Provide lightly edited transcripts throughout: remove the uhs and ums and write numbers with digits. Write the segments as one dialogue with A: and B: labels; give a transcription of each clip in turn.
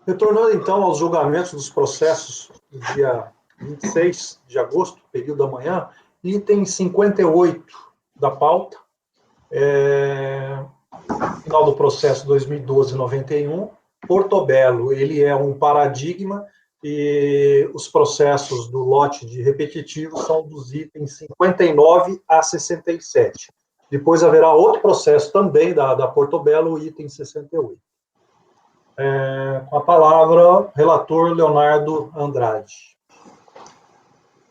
A: Retornando, então, aos julgamentos dos processos do dia 26 de agosto, período da manhã, item 58 da pauta, final do processo 2012-91, Portobello, ele é um paradigma e os processos do lote de repetitivo são dos itens 59 a 67. Depois haverá outro processo também da Portobello, o item 68. Com a palavra, relator Leonardo Andrade.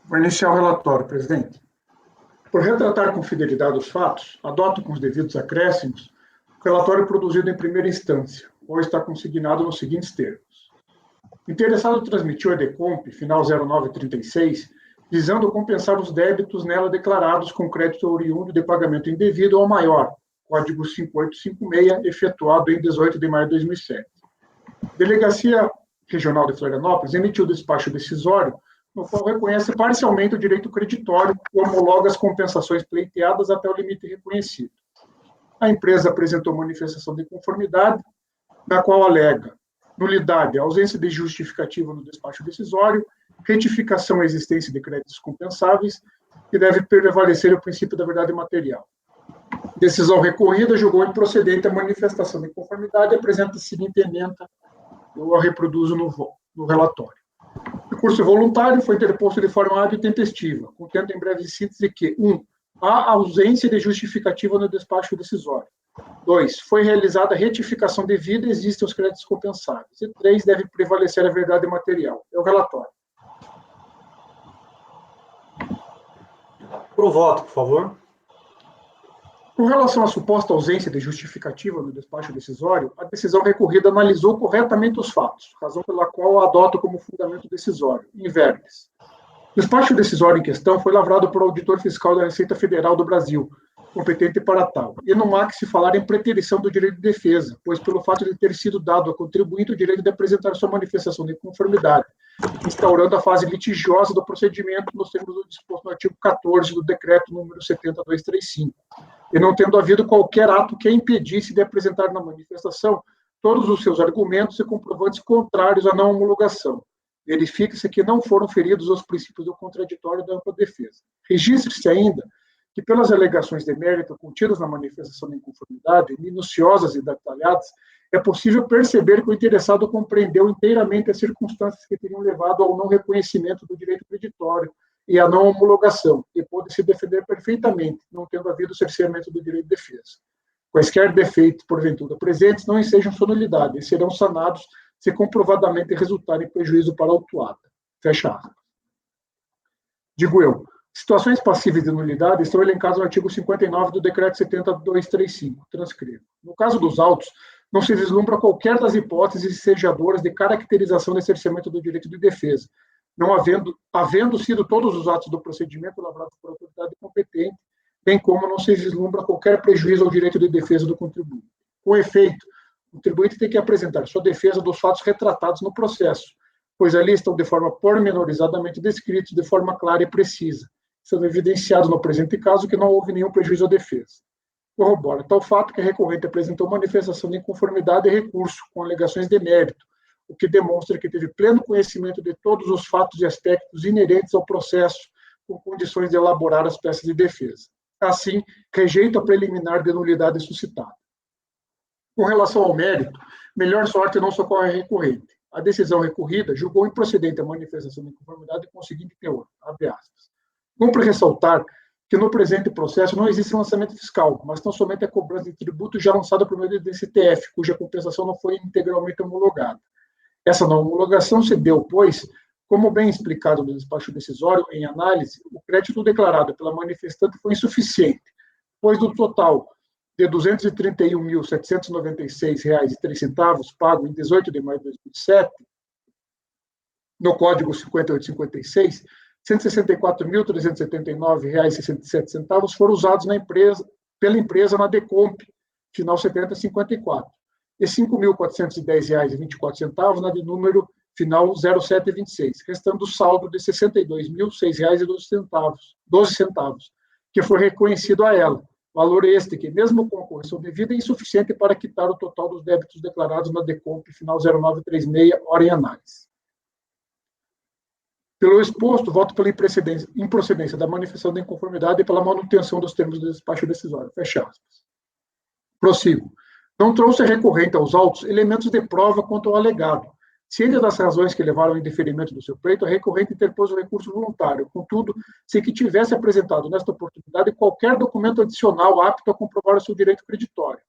B: Vou iniciar o relatório, presidente. Por retratar com fidelidade os fatos, adoto com os devidos acréscimos o relatório produzido em primeira instância, ou está consignado nos seguintes termos. O interessado transmitiu a DECOMP, final 0936, visando compensar os débitos nela declarados com crédito oriundo de pagamento indevido ao maior, código 5856, efetuado em 18 de maio de 2007. A Delegacia Regional de Florianópolis emitiu despacho decisório, no qual reconhece parcialmente o direito creditório e homologa as compensações pleiteadas até o limite reconhecido. A empresa apresentou manifestação de conformidade, na qual alega nulidade, ausência de justificativa no despacho decisório, retificação à existência de créditos compensáveis, que deve prevalecer o princípio da verdade material. Decisão recorrida julgou improcedente a manifestação de conformidade e apresenta a seguinte ementa, eu a reproduzo no relatório. O recurso voluntário foi interposto de forma hábil e tempestiva, contendo em breve síntese que 1. Há ausência de justificativa no despacho decisório. 2. Foi realizada a retificação devida e existem os créditos compensáveis. E 3. Deve prevalecer a verdade material. É o relatório.
A: Pro voto, por favor.
B: Com relação à suposta ausência de justificativa no despacho decisório, a decisão recorrida analisou corretamente os fatos, razão pela qual a adota como fundamento decisório, in verbis. O despacho decisório em questão foi lavrado por auditor fiscal da Receita Federal do Brasil, competente para tal, e não há que se falar em preterição do direito de defesa, pois pelo fato de ter sido dado a contribuinte o direito de apresentar sua manifestação de conformidade, instaurando a fase litigiosa do procedimento nos termos do disposto no artigo 14 do decreto número 70235, e não tendo havido qualquer ato que a impedisse de apresentar na manifestação todos os seus argumentos e comprovantes contrários à não homologação. Verifica-se que não foram feridos os princípios do contraditório da ampla defesa. Registre-se ainda que, pelas alegações de mérito contidas na manifestação de inconformidade, minuciosas e detalhadas, é possível perceber que o interessado compreendeu inteiramente as circunstâncias que teriam levado ao não reconhecimento do direito creditório e à não homologação, e pôde se defender perfeitamente, não tendo havido cerceamento do direito de defesa. Quaisquer defeitos, porventura, presentes não ensejam sua nulidade e serão sanados se comprovadamente resultarem prejuízo para a autuada. Fecha aspas. Digo eu, situações passíveis de nulidade estão elencadas no artigo 59 do decreto 70235, transcrevo. No caso dos autos, não se vislumbra qualquer das hipóteses ensejadoras de caracterização de cerceamento do direito de defesa, não havendo sido todos os atos do procedimento lavrados por autoridade competente, bem como não se vislumbra qualquer prejuízo ao direito de defesa do contribuinte. Com efeito, o contribuinte tem que apresentar sua defesa dos fatos retratados no processo, pois ali estão de forma pormenorizadamente descritos de forma clara e precisa, sendo evidenciado no presente caso que não houve nenhum prejuízo à defesa. Corrobora tal fato que a recorrente apresentou manifestação de inconformidade e recurso com alegações de mérito, o que demonstra que teve pleno conhecimento de todos os fatos e aspectos inerentes ao processo, com condições de elaborar as peças de defesa. Assim, rejeita a preliminar de nulidade suscitada. Com relação ao mérito, melhor sorte não socorre a recorrente. A decisão recorrida julgou improcedente a manifestação de inconformidade com o seguinte teor, abre aspas. Cumpre ressaltar que no presente processo não existe lançamento fiscal, mas tão somente a cobrança de tributo já lançada por meio do STF, cuja compensação não foi integralmente homologada. Essa não homologação se deu, pois, como bem explicado no despacho decisório, em análise, o crédito declarado pela manifestante foi insuficiente, pois do total de R$ 231.796,03 pago em 18 de maio de 2007, no Código 5856, R$ 164.379,67 foram usados pela empresa na DECOMP, final 7054, e R$ 5.410,24 na de número final 0726, restando o saldo de R$ 62.006,12, que foi reconhecido a ela, valor este que, mesmo com a correção devida, é insuficiente para quitar o total dos débitos declarados na DECOMP final 0936, hora em análise. Pelo exposto, voto pela improcedência da manifestação da inconformidade e pela manutenção dos termos do despacho decisório. Fecha aspas. Prossigo. Não trouxe a recorrente aos autos elementos de prova quanto ao alegado. Ciente das razões que levaram ao indeferimento do seu pleito, a recorrente interpôs o recurso voluntário, contudo, sem que tivesse apresentado nesta oportunidade qualquer documento adicional apto a comprovar o seu direito creditório.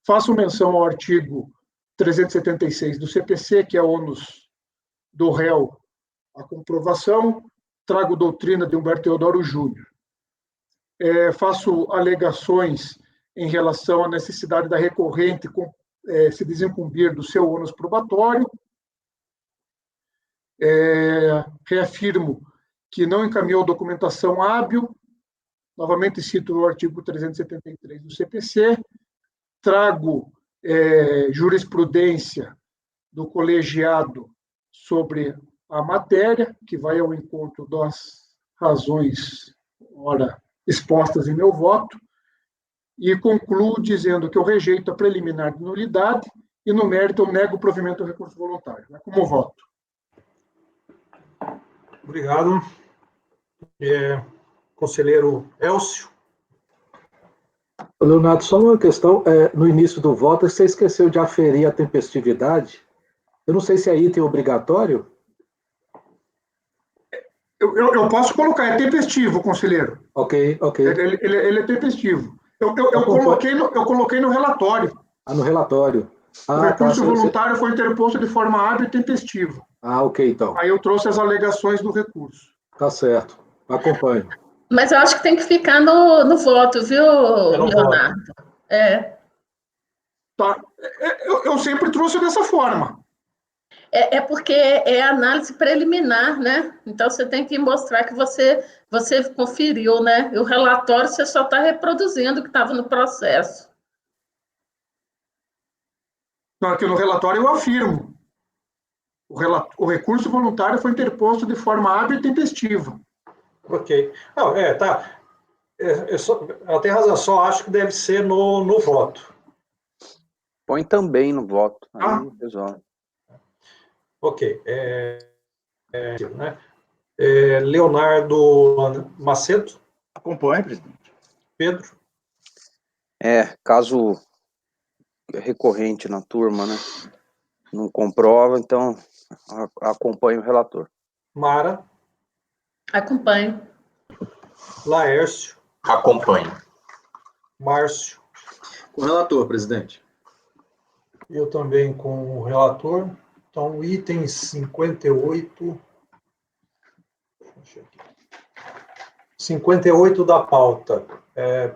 B: Faço menção ao artigo 376 do CPC, que é ônus do réu a comprovação, trago doutrina de Humberto Teodoro Júnior. Faço alegações em relação à necessidade da recorrente se desincumbir do seu ônus probatório. Reafirmo que não encaminhou documentação hábil. Novamente cito o artigo 373 do CPC. Trago jurisprudência do colegiado sobre a matéria, que vai ao encontro das razões expostas em meu voto, e concluo dizendo que eu rejeito a preliminar de nulidade e, no mérito, eu nego o provimento do recurso voluntário. Como voto?
A: Obrigado. Conselheiro Elcio.
C: Leonardo, só uma questão. No início do voto, você esqueceu de aferir a tempestividade. Eu não sei se é item obrigatório.
B: Eu posso colocar, é tempestivo, conselheiro.
C: Ok.
B: Ele é tempestivo. Eu coloquei no relatório.
C: No relatório.
B: O recurso voluntário foi interposto de forma hábil e tempestiva.
C: Ok, então.
B: Aí eu trouxe as alegações do recurso.
C: Tá certo. Acompanho.
D: Mas eu acho que tem que ficar no voto, viu, Leonardo?
B: Tá. Eu sempre trouxe dessa forma.
D: Porque é análise preliminar, né? Então, você tem que mostrar que você conferiu, né? E o relatório você só está reproduzindo o que estava no processo.
B: Não, aqui no relatório eu afirmo. O recurso voluntário foi interposto de forma hábil e tempestiva.
A: Ok. Não, tá. Ela tem razão, só acho que deve ser no voto.
E: Põe também no voto. Aí resolve.
A: Ok. Né? Leonardo Macedo.
F: Acompanhe, presidente.
A: Pedro.
E: Caso recorrente na turma, né? Não comprova, então acompanhe o relator.
A: Mara.
D: Acompanho.
A: Laércio.
G: Acompanho.
A: Márcio.
G: Com o relator, presidente.
A: Eu também com o relator. Então, item 58. 58 da pauta.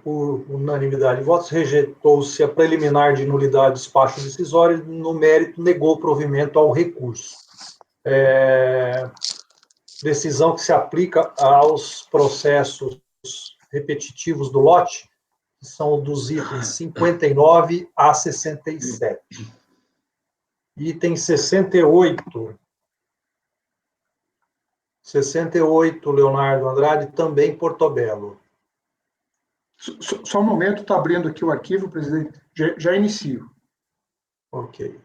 A: Por unanimidade de votos, rejeitou-se a preliminar de nulidade do despacho decisório e, no mérito, negou o provimento ao recurso. Decisão que se aplica aos processos repetitivos do lote, que são dos itens 59 a 67. Item 68. 68, Leonardo Andrade, também Portobello.
B: Só um momento, está abrindo aqui o arquivo, presidente. Já inicio.
A: Ok.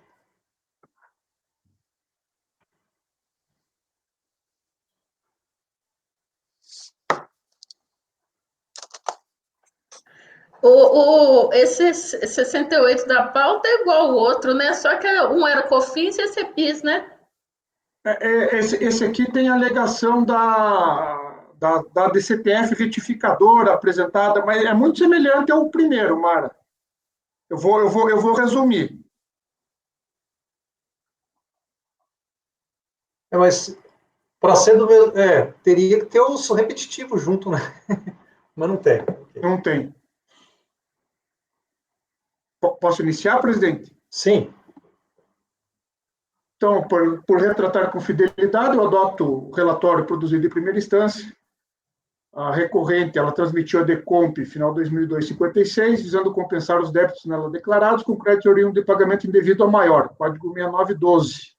D: Esse 68 da pauta é igual ao outro, né? Só que um era COFINS e esse é PIS, né?
B: Esse aqui tem a alegação da DCTF retificadora apresentada, mas é muito semelhante ao primeiro, Mara. Eu vou resumir.
A: Mas, para ser do mesmo, teria que ter os repetitivos junto, né? Mas não tem.
B: Não tem. Posso iniciar, presidente?
A: Sim.
B: Então, por retratar com fidelidade, eu adoto o relatório produzido em primeira instância. A recorrente, ela transmitiu a DECOMP, final 2002-56, visando compensar os débitos nela declarados com crédito oriundo de pagamento indevido a maior, código 6912.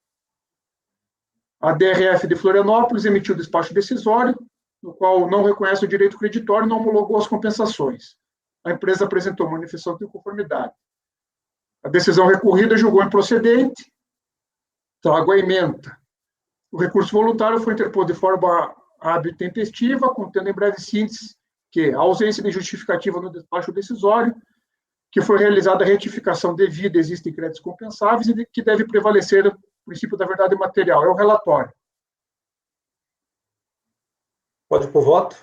B: A DRF de Florianópolis emitiu despacho decisório, no qual não reconhece o direito creditório e não homologou as compensações. a empresa apresentou manifestação de inconformidade. A decisão recorrida julgou improcedente, trago a ementa. O recurso voluntário foi interposto de forma hábil e tempestiva, contendo em breve síntese que a ausência de justificativa no despacho decisório, que foi realizada a retificação devida, existem créditos compensáveis e que deve prevalecer o princípio da verdade material. É o relatório.
A: Pode ir para o voto?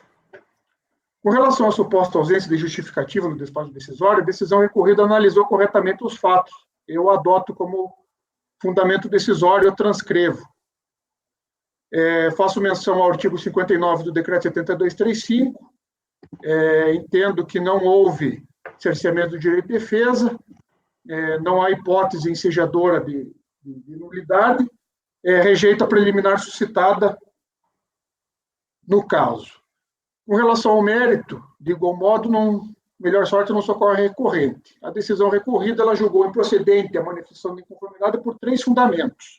B: Com relação à suposta ausência de justificativa no despacho decisório, a decisão recorrida analisou corretamente os fatos. Eu adoto como fundamento decisório, eu transcrevo. Faço menção ao artigo 59 do decreto 7235, entendo que não houve cerceamento do direito de defesa, não há hipótese ensejadora de nulidade, rejeito a preliminar suscitada no caso. Com relação ao mérito, de igual modo, melhor sorte não socorre recorrente. A decisão recorrida, ela julgou improcedente a manifestação de inconformidade por 3 fundamentos.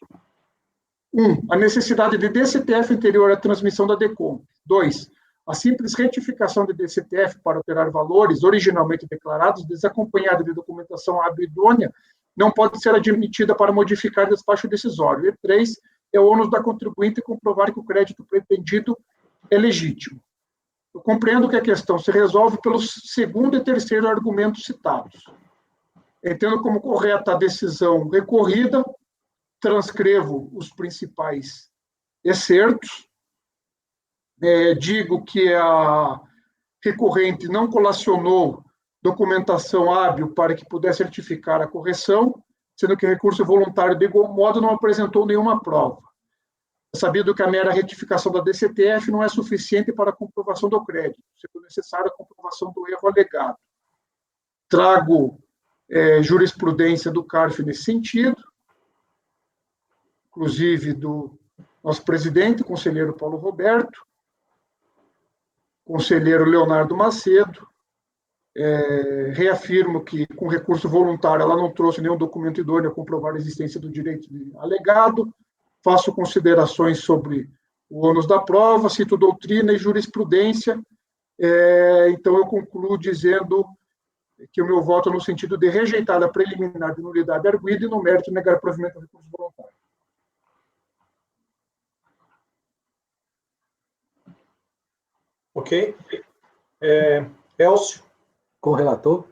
B: 1, a necessidade de DCTF anterior à transmissão da DECOM. 2, a simples retificação de DCTF para alterar valores originalmente declarados, desacompanhada de documentação hábil e idônea, não pode ser admitida para modificar despacho decisório. E 3, é o ônus da contribuinte comprovar que o crédito pretendido é legítimo. Eu compreendo que a questão se resolve pelos segundo e terceiro argumentos citados. Entendo como correta a decisão recorrida, transcrevo os principais excertos, digo que a recorrente não colacionou documentação hábil para que pudesse certificar a correção, sendo que o recurso voluntário, de igual modo, não apresentou nenhuma prova. É sabido que a mera retificação da DCTF não é suficiente para a comprovação do crédito, sendo necessária a comprovação do erro alegado. Trago jurisprudência do CARF nesse sentido, inclusive do nosso presidente, conselheiro Paulo Roberto, conselheiro Leonardo Macedo. Reafirmo que, com recurso voluntário, ela não trouxe nenhum documento idôneo a comprovar a existência do direito alegado. Faço considerações sobre o ônus da prova, cito doutrina e jurisprudência. Então, eu concluo dizendo que o meu voto é no sentido de rejeitar a preliminar de nulidade arguida e, no mérito, negar provimento do recurso voluntário.
A: Ok. Elcio?
C: Com o relator?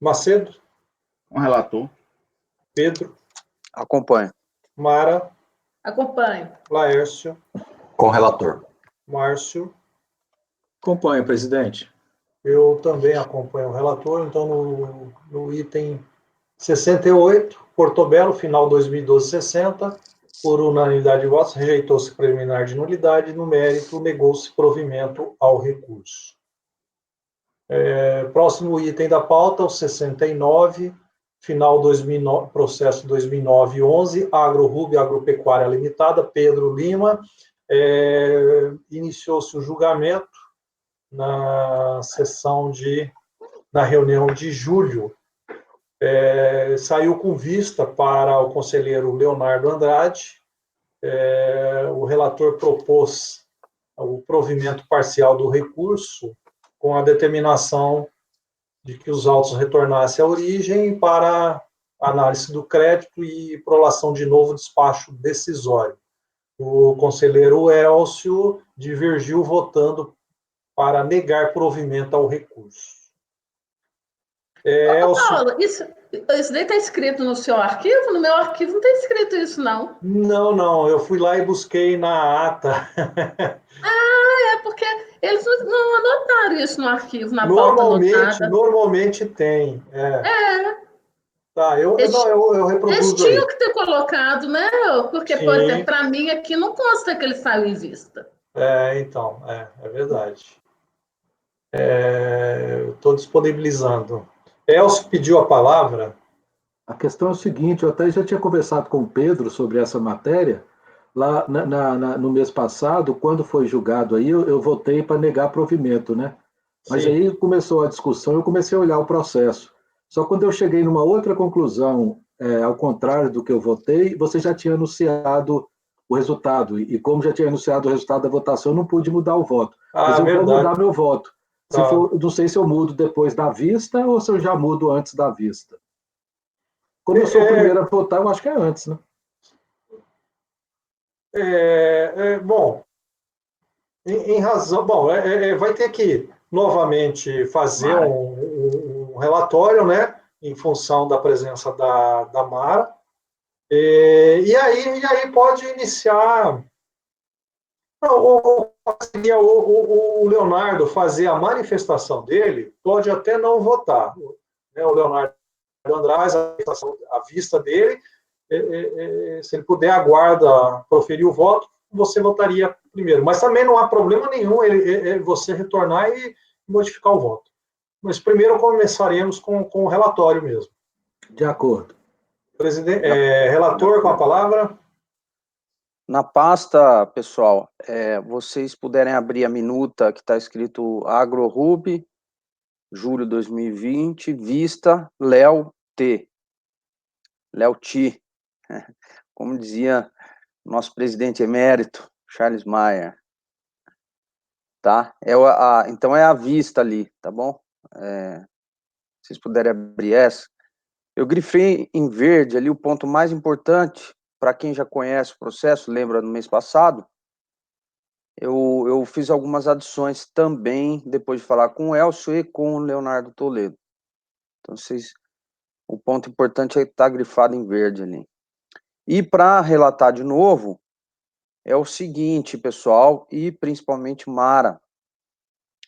A: Macedo?
G: Com o relator.
A: Pedro?
E: Acompanho.
A: Mara?
D: Acompanho.
A: Laércio?
G: Com o relator.
A: Márcio?
G: Acompanho, presidente.
A: Eu também acompanho o relator, então no item 68, Portobello, final 2012-60, por unanimidade de votos, rejeitou-se preliminar de nulidade, no mérito, negou-se provimento ao recurso. Próximo item da pauta, o 69, final 2009, processo 2009-11, AgroRub Agropecuária Limitada, Pedro Lima, iniciou-se o julgamento na reunião de julho, saiu com vista para o conselheiro Leonardo Andrade, o relator propôs o provimento parcial do recurso com a determinação de que os autos retornassem à origem para análise do crédito e prolação de novo despacho decisório. O conselheiro Elcio divergiu votando para negar provimento ao recurso.
D: Paulo, isso daí está escrito no seu arquivo? No meu arquivo não está escrito isso, não.
A: Não, eu fui lá e busquei na ata.
D: Porque eles não anotaram isso no arquivo, na pauta anotada.
A: Normalmente tem. Tá, eu reproduzo.
D: Eles tinham que ter colocado, né? Porque, para mim, aqui não consta que ele saiu em vista.
A: Então, é verdade. Estou disponibilizando. Elcio pediu a palavra.
C: A questão é o seguinte, eu até já tinha conversado com o Pedro sobre essa matéria, lá no mês passado, quando foi julgado aí, eu votei para negar provimento, né? Mas aí começou a discussão, eu comecei a olhar o processo. Só quando eu cheguei numa outra conclusão, ao contrário do que eu votei, você já tinha anunciado o resultado, e como já tinha anunciado o resultado da votação, eu não pude mudar o voto. Mas eu vou mudar meu voto. Se for, não sei se eu mudo depois da vista ou se eu já mudo antes da vista. Como eu sou o primeiro a votar, eu acho que é antes, né?
A: Bom, em razão. Bom, vai ter que novamente fazer um relatório, né? Em função da presença da Mara. E aí pode iniciar. O Leonardo fazer a manifestação dele, pode até não votar. Né? O Leonardo Andrade, a vista dele, se ele puder, aguarda proferir o voto, você votaria primeiro. Mas também não há problema nenhum você retornar e modificar o voto. Mas primeiro começaremos com o relatório mesmo.
C: De acordo.
A: Relator, com a palavra.
E: Na pasta, pessoal, vocês puderem abrir a minuta que está escrito AgroRub, julho 2020, vista Léo T. Léo T. Como dizia nosso presidente emérito, Charles Maier. Tá? Então é a vista ali, tá bom? Se vocês puderem abrir essa. Eu grifei em verde ali o ponto mais importante, para quem já conhece o processo, lembra no mês passado, eu fiz algumas adições também, depois de falar com o Elcio e com o Leonardo Toledo. Então, o ponto importante é estar grifado em verde ali. E para relatar de novo, é o seguinte, pessoal, e principalmente Mara.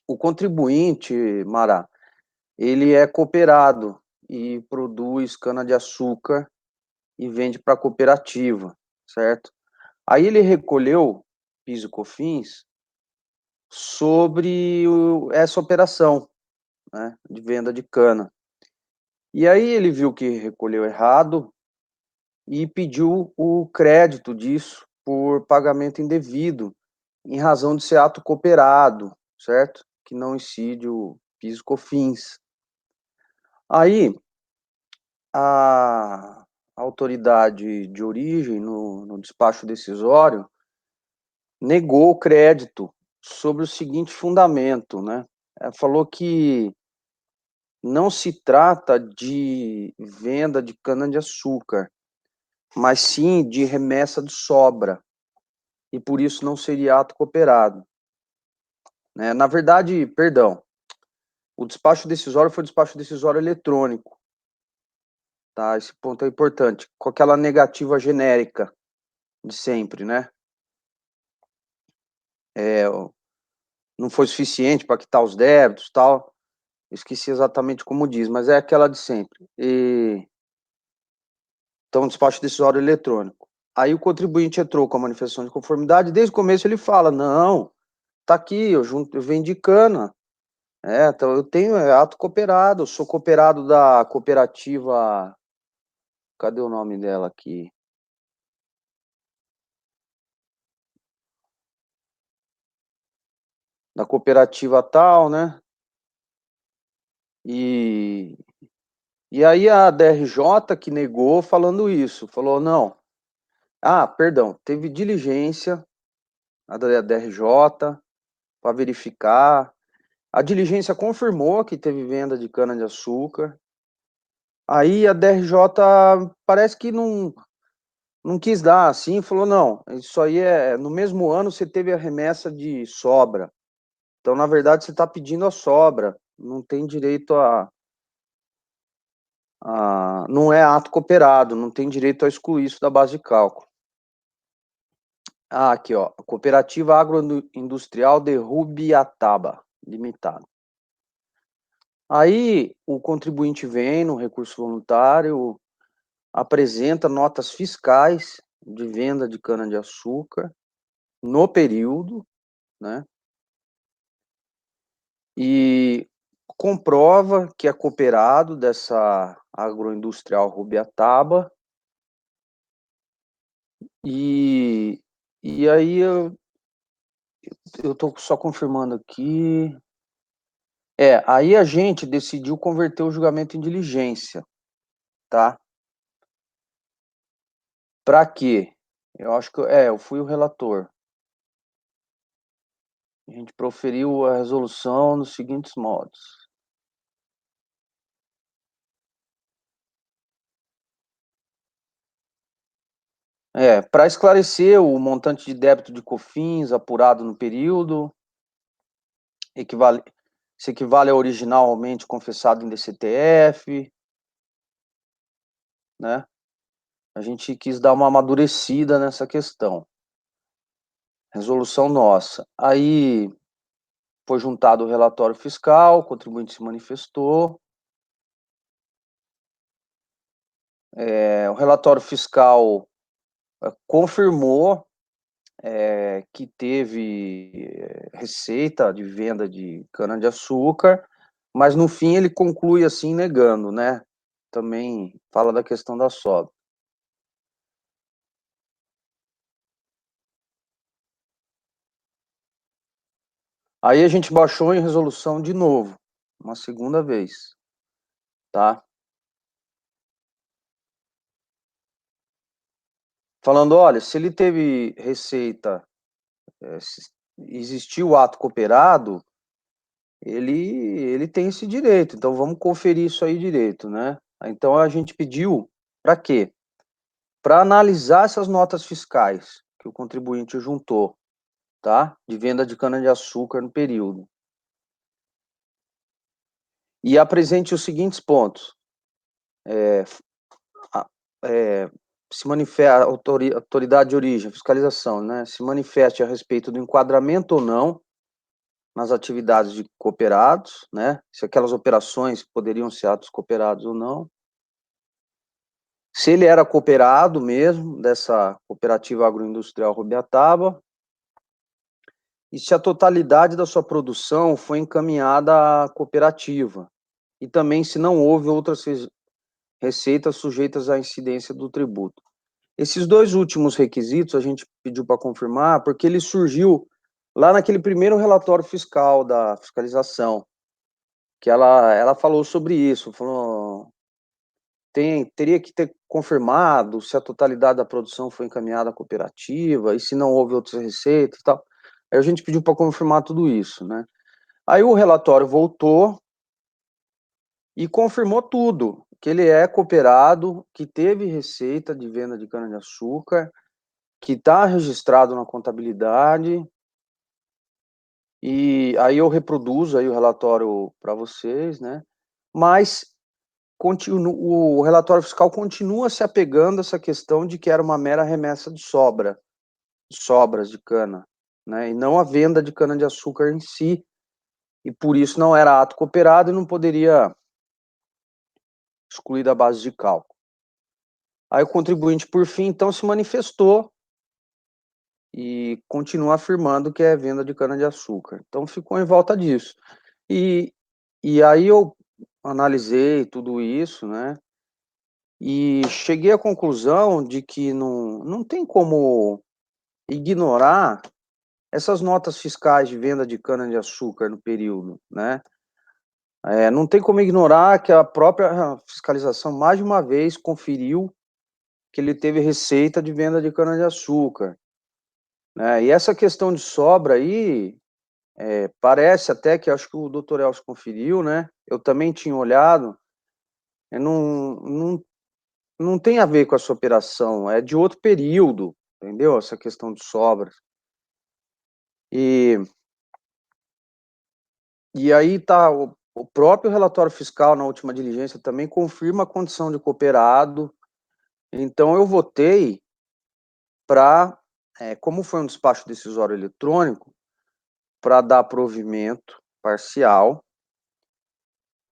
E: O contribuinte, Mara, ele é cooperado e produz cana-de-açúcar e vende para a cooperativa, certo? Aí ele recolheu PIS e COFINS sobre essa operação, né, de venda de cana. E aí ele viu que recolheu errado e pediu o crédito disso por pagamento indevido, em razão de ser ato cooperado, certo? Que não incide o PIS e COFINS. Aí a autoridade de origem, no despacho decisório, negou o crédito sobre o seguinte fundamento, né? Ela falou que não se trata de venda de cana-de-açúcar, mas sim de remessa de sobra, e por isso não seria ato cooperado. Né? Na verdade, perdão, o despacho decisório foi despacho decisório eletrônico. Tá? Esse ponto é importante, com aquela negativa genérica de sempre, né? Não foi suficiente para quitar os débitos, tal. Esqueci exatamente como diz, mas é aquela de sempre. Então, despacho decisório eletrônico. Aí o contribuinte entrou com a manifestação de conformidade, desde o começo ele fala, não, tá aqui, eu vendi cana, então eu tenho ato cooperado, eu sou cooperado da cooperativa, cadê o nome dela aqui? Da cooperativa tal, né? E aí a DRJ que negou falando isso, falou, não, perdão, teve diligência, a da DRJ, para verificar, a diligência confirmou que teve venda de cana-de-açúcar, aí a DRJ parece que não quis dar assim, falou, não, isso aí no mesmo ano você teve a remessa de sobra, então na verdade você está pedindo a sobra, não tem direito não é ato cooperado, não tem direito a excluir isso da base de cálculo. Aqui, ó, Cooperativa Agroindustrial de Rubiataba, Limitada. Aí o contribuinte vem no recurso voluntário, apresenta notas fiscais de venda de cana-de-açúcar no período, né? E comprova que é cooperado dessa agroindustrial Rubiataba. E aí eu estou só confirmando aqui. Aí a gente decidiu converter o julgamento em diligência, tá? Para quê? Eu acho que eu fui o relator. A gente proferiu a resolução nos seguintes modos. Para esclarecer o montante de débito de COFINS apurado no período, se equivale ao originalmente confessado em DCTF, né? A gente quis dar uma amadurecida nessa questão. Resolução nossa. Aí foi juntado o relatório fiscal, o contribuinte se manifestou. O relatório fiscal confirmou que teve receita de venda de cana-de-açúcar, mas no fim ele conclui assim negando, né? Também fala da questão da sobra. Aí a gente baixou em resolução de novo, uma segunda vez, tá? Falando, olha, se ele teve receita, se existiu o ato cooperado, ele tem esse direito, então vamos conferir isso aí direito, né? Então a gente pediu para quê? Para analisar essas notas fiscais que o contribuinte juntou, tá? De venda de cana-de-açúcar no período. E apresente os seguintes pontos. Se manifesta a autoridade de origem, fiscalização, né? Se manifeste a respeito do enquadramento ou não nas atividades de cooperados, né? Se aquelas operações poderiam ser atos cooperados ou não. Se ele era cooperado mesmo, dessa cooperativa agroindustrial Rubiataba, e se a totalidade da sua produção foi encaminhada à cooperativa, e também se não houve outras receitas sujeitas à incidência do tributo. Esses dois últimos requisitos a gente pediu para confirmar, porque ele surgiu lá naquele primeiro relatório fiscal da fiscalização, que ela falou sobre isso, falou, teria que ter confirmado se a totalidade da produção foi encaminhada à cooperativa, e se não houve outras receitas e tal. Aí a gente pediu para confirmar tudo isso, né? Aí o relatório voltou e confirmou tudo, que ele é cooperado, que teve receita de venda de cana-de-açúcar, que está registrado na contabilidade, e aí eu reproduzo aí o relatório para vocês, né? Mas o relatório fiscal continua se apegando a essa questão de que era uma mera remessa de sobras de cana, né? E não a venda de cana-de-açúcar em si, e por isso não era ato cooperado e não poderia excluir da base de cálculo. Aí o contribuinte, por fim, então, se manifestou e continua afirmando que é venda de cana-de-açúcar. Então, ficou em volta disso. E aí eu analisei tudo isso, né? E cheguei à conclusão de que não tem como ignorar essas notas fiscais de venda de cana-de-açúcar no período, né? Não tem como ignorar que a própria fiscalização, mais de uma vez, conferiu que ele teve receita de venda de cana-de-açúcar, né? E essa questão de sobra aí, parece até que, acho que o doutor Elcio conferiu, né? Eu também tinha olhado, não tem a ver com essa operação, é de outro período, entendeu? Essa questão de sobras. E aí tá, o próprio relatório fiscal na última diligência também confirma a condição de cooperado. Então eu votei para, como foi um despacho decisório eletrônico, para dar provimento parcial,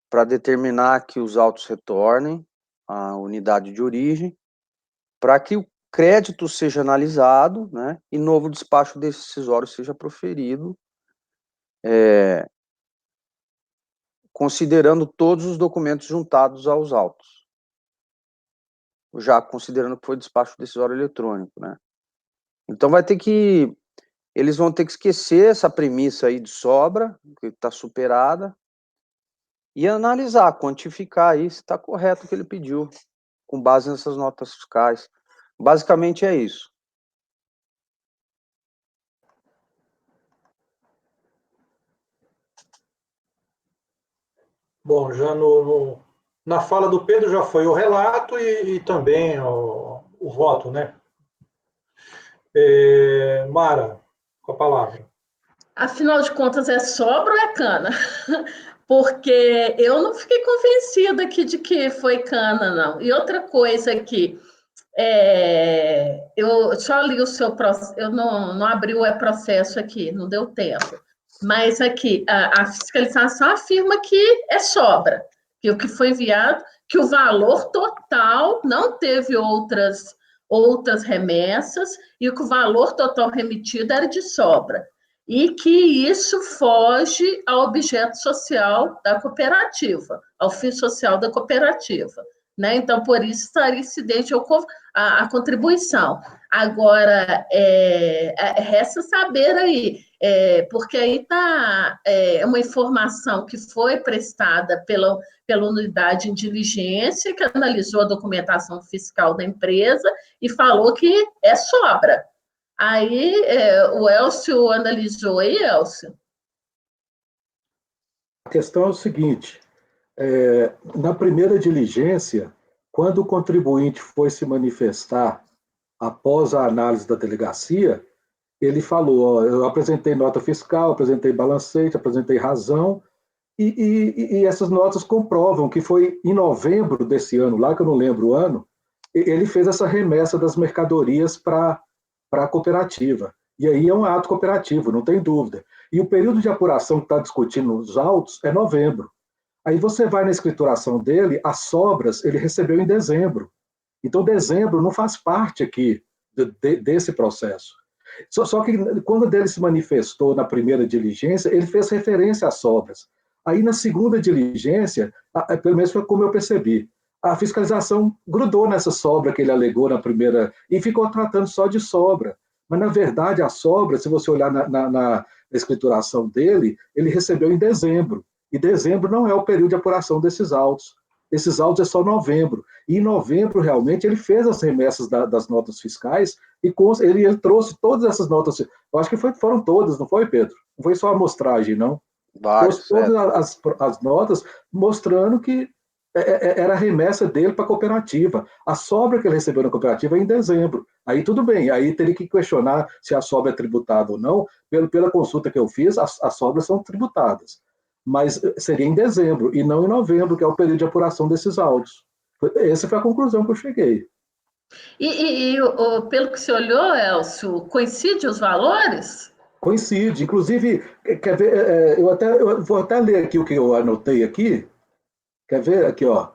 E: para determinar que os autos retornem à unidade de origem, para que o crédito seja analisado, né, e novo despacho decisório seja proferido, considerando todos os documentos juntados aos autos, já considerando que foi despacho decisório eletrônico, né. Então eles vão ter que esquecer essa premissa aí de sobra, que está superada, e analisar, quantificar aí se está correto o que ele pediu, com base nessas notas fiscais. Basicamente é isso.
A: Bom, já na fala do Pedro já foi o relato e também o voto, né? Mara, com a palavra.
D: Afinal de contas, é sobra ou é cana? Porque eu não fiquei convencida aqui de que foi cana, não. E outra coisa aqui, eu só li o seu processo, eu não abri o e-processo aqui, não deu tempo. Mas aqui, a fiscalização afirma que é sobra, que o que foi enviado, que o valor total não teve outras remessas, e que o valor total remetido era de sobra. E que isso foge ao objeto social da cooperativa, ao fim social da cooperativa. Né? Então, por isso estaria incidente a contribuição. Agora, resta saber aí, porque aí está uma informação que foi prestada pela unidade de diligência, que analisou a documentação fiscal da empresa e falou que é sobra. Aí, o Elcio analisou aí, Elcio?
C: A questão é o seguinte: na primeira diligência, quando o contribuinte foi se manifestar após a análise da delegacia, ele falou: ó, eu apresentei nota fiscal, apresentei balancete, apresentei razão, e essas notas comprovam que foi em novembro desse ano, lá que eu não lembro o ano, ele fez essa remessa das mercadorias para a cooperativa. E aí é um ato cooperativo, não tem dúvida. E o período de apuração que está discutindo os autos é novembro. Aí você vai na escrituração dele, as sobras ele recebeu em dezembro. Então, dezembro não faz parte aqui desse processo. Só que quando ele se manifestou na primeira diligência, ele fez referência às sobras. Aí, na segunda diligência, pelo menos foi como eu percebi, a fiscalização grudou nessa sobra que ele alegou na primeira e ficou tratando só de sobra. Mas, na verdade, a sobra, se você olhar na escrituração dele, ele recebeu em dezembro. E dezembro não é o período de apuração desses autos. Esses autos é só novembro. E em novembro, realmente, ele fez as remessas das notas fiscais e ele trouxe todas essas notas. Eu acho que foram todas, não foi, Pedro? Não foi só a amostragem, não.
E: Vários,
C: Trouxe todas as notas mostrando que era a remessa dele para a cooperativa. A sobra que ele recebeu na cooperativa é em dezembro. Aí tudo bem, aí teria que questionar se a sobra é tributada ou não. Pela consulta que eu fiz, as sobras são tributadas. Mas seria em dezembro e não em novembro, que é o período de apuração desses autos. Essa foi a conclusão que eu cheguei.
D: Pelo que você olhou, Elcio, coincide os valores?
C: Coincide. Inclusive, quer ver, eu vou até ler aqui o que eu anotei aqui. Quer ver? Aqui, ó.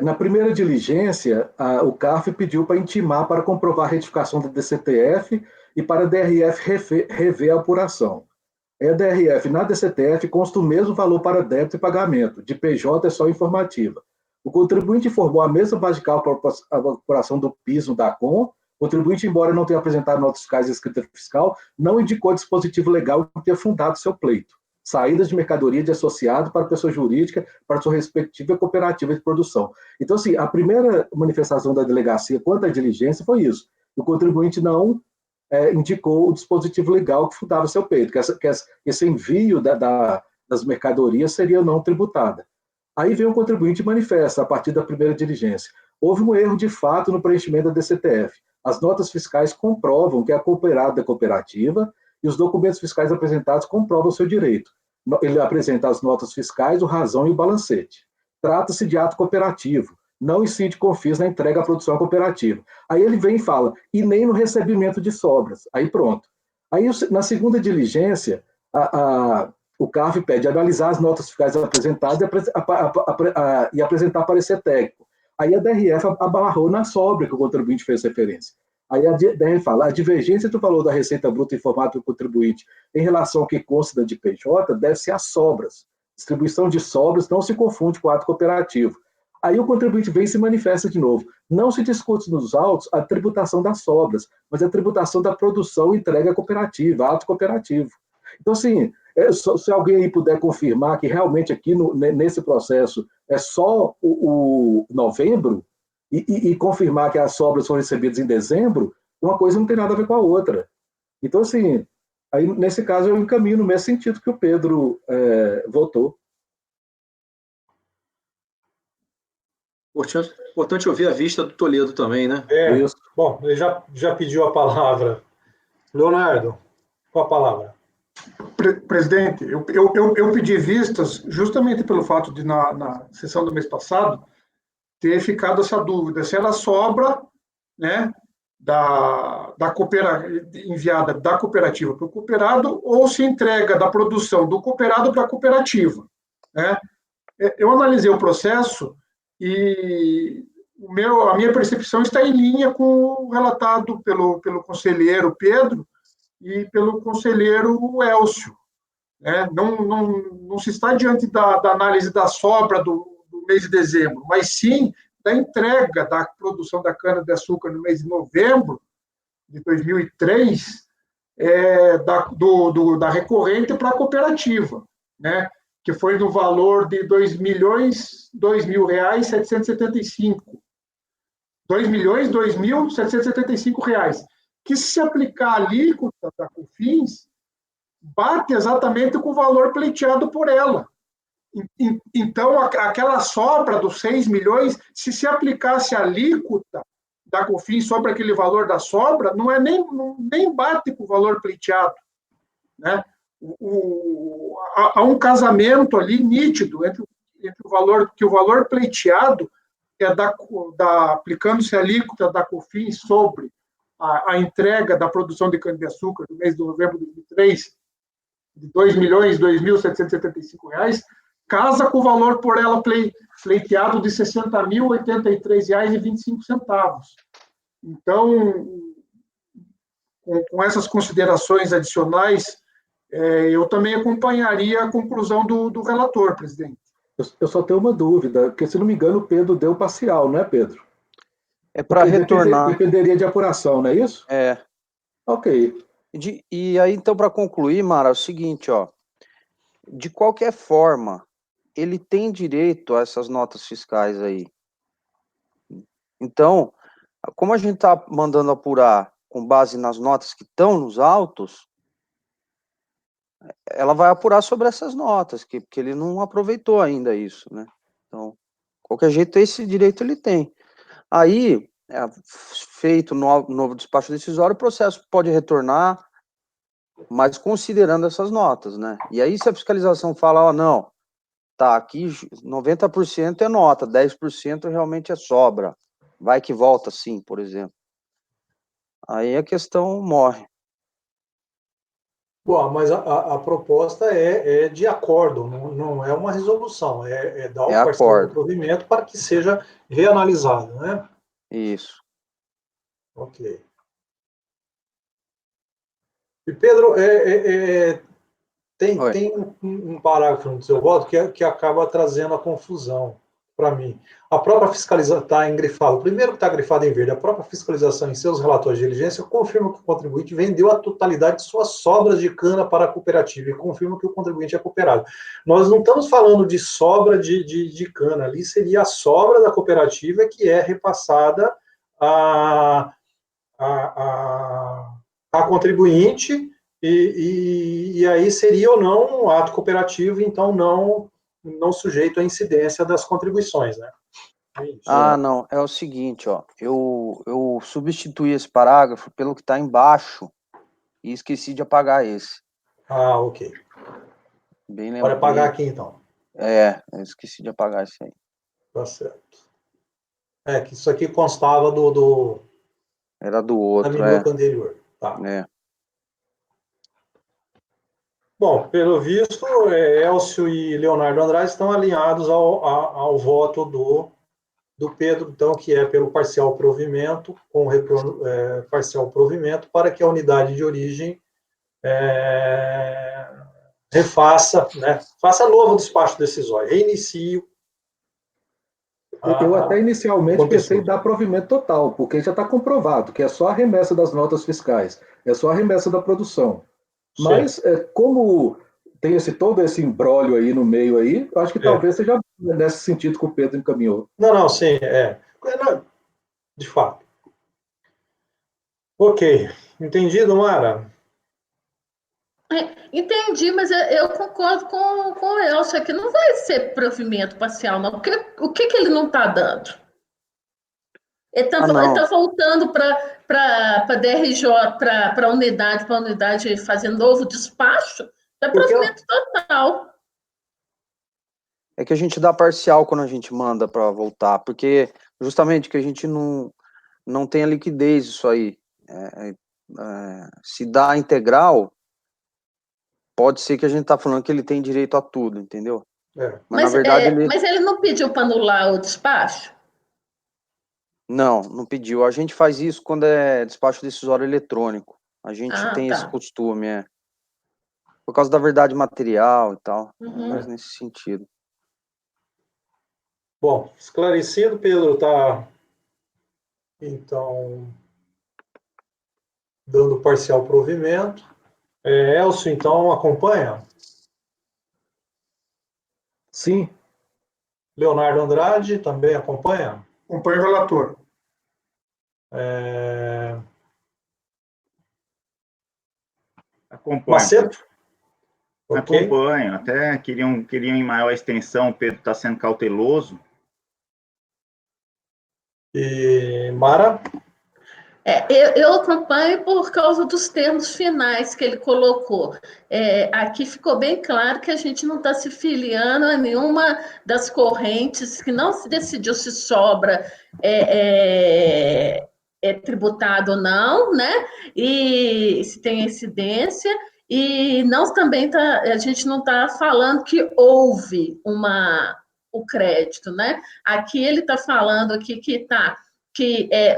C: Na primeira diligência, o CARF pediu para intimar para comprovar a retificação da DCTF e para a DRF rever a apuração. A DRF na DCTF consta o mesmo valor para débito e pagamento, de PJ é só informativa. O contribuinte informou a mesma base de cálculo para a apuração do PIS no DACOM. O contribuinte, embora não tenha apresentado notas fiscais e escrita fiscal, não indicou dispositivo legal que tenha fundado seu pleito. Saídas de mercadoria de associado para pessoa jurídica, para sua respectiva cooperativa de produção. Então, assim, a primeira manifestação da delegacia quanto à diligência foi isso. O contribuinte não indicou o dispositivo legal que fundava seu pleito, que esse envio das mercadorias seria não tributada. Aí vem o contribuinte e manifesta, a partir da primeira diligência. Houve um erro de fato no preenchimento da DCTF. As notas fiscais comprovam que é cooperado da cooperativa e os documentos fiscais apresentados comprovam seu direito. Ele apresenta as notas fiscais, o razão e o balancete. Trata-se de ato cooperativo. Não incide confis na entrega à produção cooperativa. Aí ele vem e fala, e nem no recebimento de sobras. Aí pronto. Aí, na segunda diligência, o CARF pede analisar as notas fiscais apresentadas e apresentar parecer técnico. Aí a DRF abarrou na sobra que o contribuinte fez referência. Aí a DRF fala, a divergência do valor da receita bruta informada pelo contribuinte em relação ao que consta de PJ deve ser as sobras. Distribuição de sobras não se confunde com o ato cooperativo. Aí o contribuinte vem e se manifesta de novo. Não se discute nos autos a tributação das sobras, mas a tributação da produção e entrega cooperativa, ato cooperativo. Então, assim, se alguém aí puder confirmar que realmente aqui nesse processo é só o novembro e confirmar que as sobras foram recebidas em dezembro, uma coisa não tem nada a ver com a outra. Então, assim, aí nesse caso eu encaminho no mesmo sentido que o Pedro votou.
G: Importante ouvir a vista do Toledo também, né?
C: Isso.
A: Bom, ele já pediu a palavra. Leonardo, com a palavra.
B: Presidente, eu pedi vistas justamente pelo fato de, na sessão do mês passado, ter ficado essa dúvida, se ela sobra, né, enviada da cooperativa para o cooperado ou se entrega da produção do cooperado para a cooperativa, né? Eu analisei o processo e a minha percepção está em linha com o relatado pelo conselheiro Pedro e pelo conselheiro Elcio, né? Não se está diante da análise da sobra do mês de dezembro, mas sim da entrega da produção da cana-de-açúcar no mês de novembro de 2003, da recorrente para a cooperativa, né? Que foi no valor de R$2.002.775. R$2.002.775, que se aplicar a alíquota da COFINS, bate exatamente com o valor pleiteado por ela. Então, aquela sobra dos 6 milhões, se aplicasse a alíquota da COFINS sobre aquele valor da sobra, nem bate com o valor pleiteado, né? Há um casamento ali nítido entre o valor pleiteado aplicando-se a alíquota da COFINS sobre a entrega da produção de cana-de-açúcar no mês de novembro de 2003, de R$2.002.775, casa com o valor por ela pleiteado de R$60.083,25. Então, com essas considerações adicionais, eu também acompanharia a conclusão do relator, presidente.
C: Eu só tenho uma dúvida, porque, se não me engano, o Pedro deu parcial, não é, Pedro?
E: É para retornar.
C: Dependeria de apuração, não é isso?
E: É.
C: Ok.
E: E aí, então, para concluir, Mara, é o seguinte, ó. De qualquer forma, ele tem direito a essas notas fiscais aí. Então, como a gente está mandando apurar com base nas notas que estão nos autos, ela vai apurar sobre essas notas, porque ele não aproveitou ainda isso, né? Então, qualquer jeito, esse direito ele tem. Aí, feito no novo despacho decisório, o processo pode retornar, mas considerando essas notas, né? E aí, se a fiscalização fala, não, tá, aqui 90% é nota, 10% realmente é sobra, vai que volta sim, por exemplo. Aí a questão morre.
A: Bom, mas a proposta é de acordo, não é uma resolução, é dar o parcial de provimento para que seja reanalisado, né?
E: Isso.
A: Ok. E, Pedro, tem um parágrafo no seu voto que acaba trazendo a confusão para mim. A própria fiscalização está engrifado. O primeiro que está grifado em verde, a própria fiscalização em seus relatórios de diligência confirma que o contribuinte vendeu a totalidade de suas sobras de cana para a cooperativa e confirma que o contribuinte é cooperado. Nós não estamos falando de sobra de cana, ali seria a sobra da cooperativa que é repassada a contribuinte, e aí seria ou não um ato cooperativo, então não sujeito à incidência das contribuições, né?
E: Não, é o seguinte, ó, eu substituí esse parágrafo pelo que está embaixo e esqueci de apagar esse.
A: Ok. Pode apagar aqui, então.
E: Eu esqueci de apagar esse aí.
A: Tá certo. Que isso aqui constava
E: Era do outro,
A: da minuta anterior. Tá. Bom, pelo visto, Elcio e Leonardo Andrade estão alinhados ao voto do Pedro, então, que é pelo parcial provimento, com parcial provimento, para que a unidade de origem refaça, né, faça novo despacho decisório, reinicie.
C: Eu até inicialmente pensei em dar provimento total, porque já está comprovado que é só a remessa das notas fiscais, é só a remessa da produção. Mas, como tem todo esse imbróglio aí no meio aí, eu acho que talvez seja nesse sentido que o Pedro encaminhou.
A: Não, sim, de fato. Ok, entendido, Mara?
D: Entendi, mas eu concordo com o Elcio, que não vai ser provimento parcial, não. Porque o que ele não está dando? Ele está voltando para DRJ, para a unidade fazer novo despacho, é provimento total.
E: É que a gente dá parcial quando a gente manda para voltar, porque justamente que a gente não tem a liquidez isso aí. Se dá integral, pode ser que a gente está falando que ele tem direito a tudo, entendeu? Mas na verdade
D: mas ele não pediu para anular o despacho?
E: Não pediu. A gente faz isso quando é despacho decisório eletrônico. A gente tem esse costume, por causa da verdade material e tal, mas nesse sentido.
A: Bom, esclarecido, Pedro, tá, então, dando parcial provimento. Elcio, então, acompanha?
C: Sim.
A: Leonardo Andrade também acompanha?
B: Acompanha o relator.
F: Acompanho.
A: Macedo? Okay.
F: Acompanho. Até queriam em maior extensão, o Pedro está sendo cauteloso.
A: E Mara?
D: Eu acompanho por causa dos termos finais que ele colocou. Aqui ficou bem claro que a gente não está se filiando a nenhuma das correntes, que não se decidiu se sobra tributado ou não, né? E se tem incidência, e também a gente não está falando que houve o crédito, né? Aqui ele está falando aqui que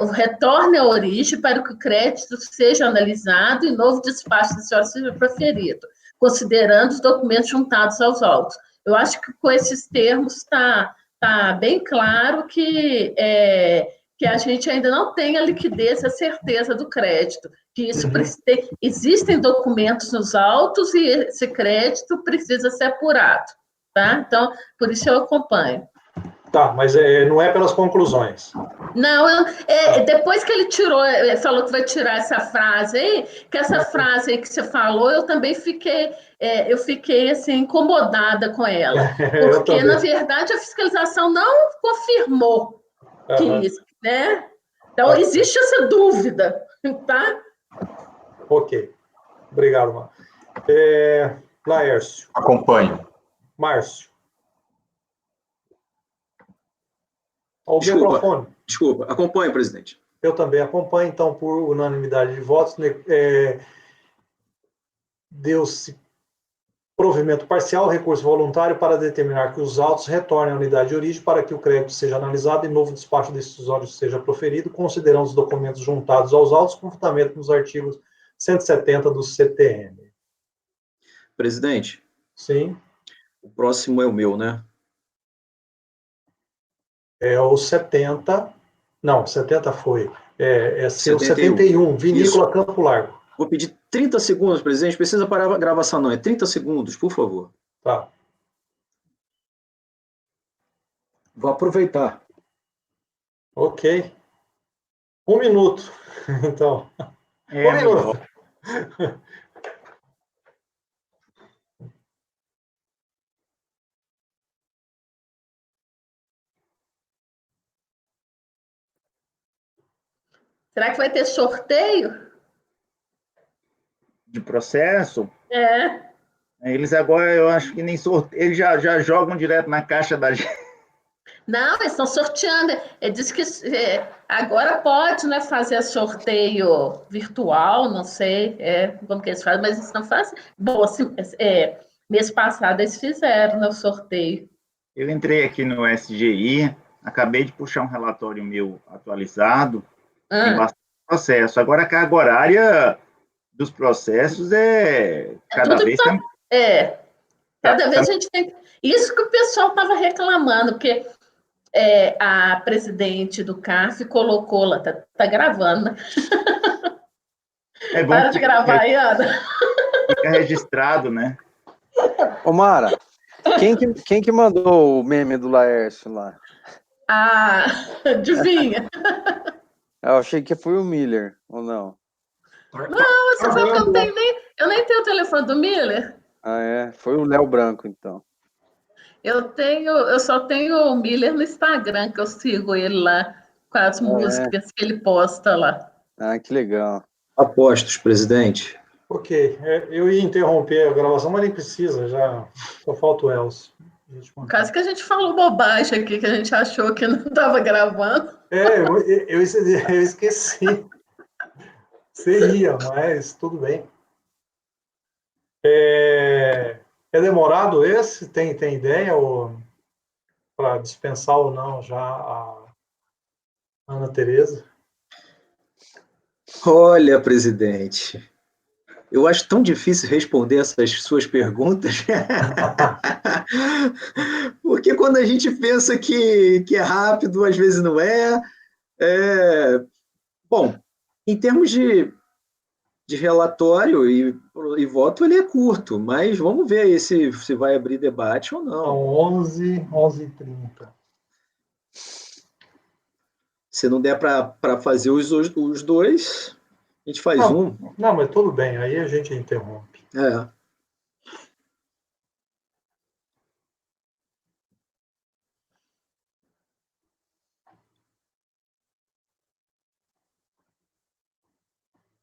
D: o retorne à origem para que o crédito seja analisado e novo despacho decisório seja proferido, considerando os documentos juntados aos autos. Eu acho que com esses termos está bem claro que a gente ainda não tem a liquidez, a certeza do crédito, que isso existem documentos nos autos e esse crédito precisa ser apurado, tá? Então, por isso eu acompanho.
A: Tá, mas não é pelas conclusões.
D: Não, depois que ele falou que vai tirar essa frase aí, que essa frase aí que você falou, eu também fiquei assim, incomodada com ela. Porque, na verdade, a fiscalização não confirmou que isso, né? Então, existe essa dúvida, tá?
A: Ok. Obrigado, Mara. Laércio.
H: Acompanho.
A: Márcio.
G: Desculpa, acompanho, presidente.
A: Eu também acompanho, então, por unanimidade de votos, deu-se provimento parcial, recurso voluntário para determinar que os autos retornem à unidade de origem para que o crédito seja analisado e novo despacho decisório seja proferido, considerando os documentos juntados aos autos com fundamento nos artigos 170 do CTM.
G: Presidente.
A: Sim.
G: O próximo é o meu, né?
A: É o 70. Não, 70 foi. É seu 71, Vinícola
G: Isso.
A: Campo Largo.
G: Vou pedir 30 segundos, presidente. Precisa parar a gravação, não. É 30 segundos, por favor.
A: Tá.
C: Vou aproveitar.
A: Ok. 1 minuto, então. 1 minuto.
D: Será que vai ter sorteio?
F: De processo?
D: É.
F: Eles agora, eu acho que nem sorteio, eles já jogam direto na caixa da gente.
D: Não, eles estão sorteando. Ele disse que agora pode, né, fazer sorteio virtual, não sei como que eles fazem, mas eles não fazem. Bom, assim, mês passado eles fizeram, né, o sorteio.
F: Eu entrei aqui no SGI, acabei de puxar um relatório meu atualizado, tem bastante processo. Agora a carga horária dos processos cada vez tem...
D: Cada vez a gente tem... Isso que o pessoal estava reclamando, porque a presidente do CARF colocou lá, tá gravando, né? Para de gravar aí, Ana.
F: Fica registrado, né?
E: Ô, Mara, quem que mandou o meme do Laércio lá?
D: Adivinha?
E: Eu achei que foi o Miller, ou não?
D: Não, você sabe que eu nem tenho o telefone do Miller.
E: Foi o Léo Branco, então.
D: Eu só tenho o Miller no Instagram, que eu sigo ele lá com as músicas que ele posta lá.
E: Ah, que legal.
G: Apostos, presidente.
A: Ok, eu ia interromper a gravação, mas nem precisa, já só falta o Elcio.
D: No caso que a gente falou bobagem aqui, que a gente achou que não estava gravando.
A: Eu esqueci. Seria, mas tudo bem. É demorado esse? Tem ideia para dispensar ou não já a Ana Tereza?
G: Olha, presidente, eu acho tão difícil responder essas suas perguntas, porque quando a gente pensa que é rápido, às vezes não é. Bom, em termos de relatório e voto, ele é curto, mas vamos ver aí se vai abrir debate ou não.
A: São 11h30.
G: Se não der para fazer os dois, a gente faz um.
A: Não, mas tudo bem, aí a gente interrompe.
G: É.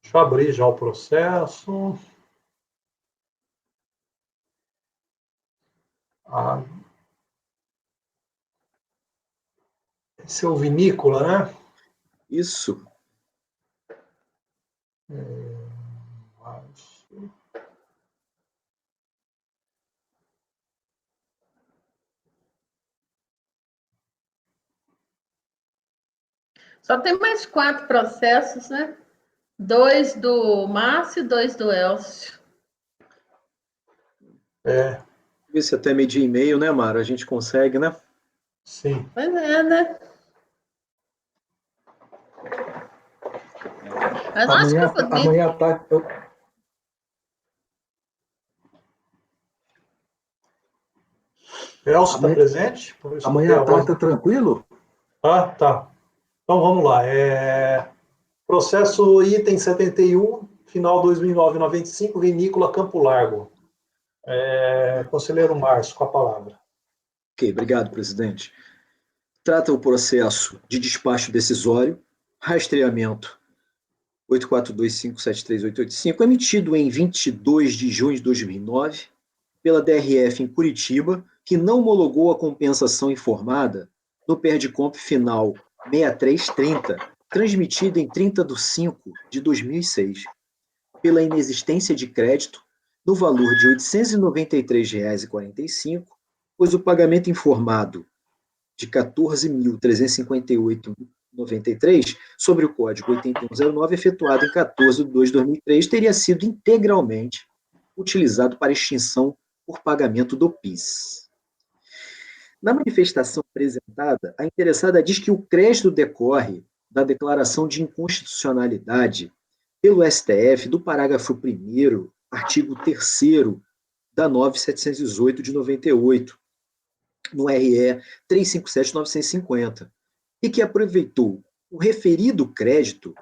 A: Deixa eu abrir já o processo. Esse é o vinícola, né?
G: Isso.
D: Só tem mais 4 processos, né? 2 do Márcio e 2 do Elcio.
G: Ver se até meio-dia e meio, né, Mara? A gente consegue, né?
A: Sim.
D: Pois é, né? Mas eu acho que eu vou dormir.
C: Amanhã à tarde.
A: Elcio está presente?
C: Amanhã à tarde está tranquilo?
A: Ah, tá. Então vamos lá. Processo item 71, final 2009-95, vinícola Campo Largo. Conselheiro Márcio, com a palavra.
G: Ok, obrigado, presidente. Trata o processo de despacho decisório, rastreamento 842573885, emitido em 22 de junho de 2009 pela DRF em Curitiba, que não homologou a compensação informada no PERDCOMP final 6330, transmitida em 30/5 de 2006, pela inexistência de crédito no valor de R$ 893,45, pois o pagamento informado de R$ 14.358,93 sobre o Código 8109, efetuado em 14 de 2 de 2003, teria sido integralmente utilizado para extinção por pagamento do PIS. Na manifestação apresentada, a interessada diz que o crédito decorre da declaração de inconstitucionalidade pelo STF do parágrafo 1º, artigo 3º da 9718 de 98, no RE 357-950, e que aproveitou o referido crédito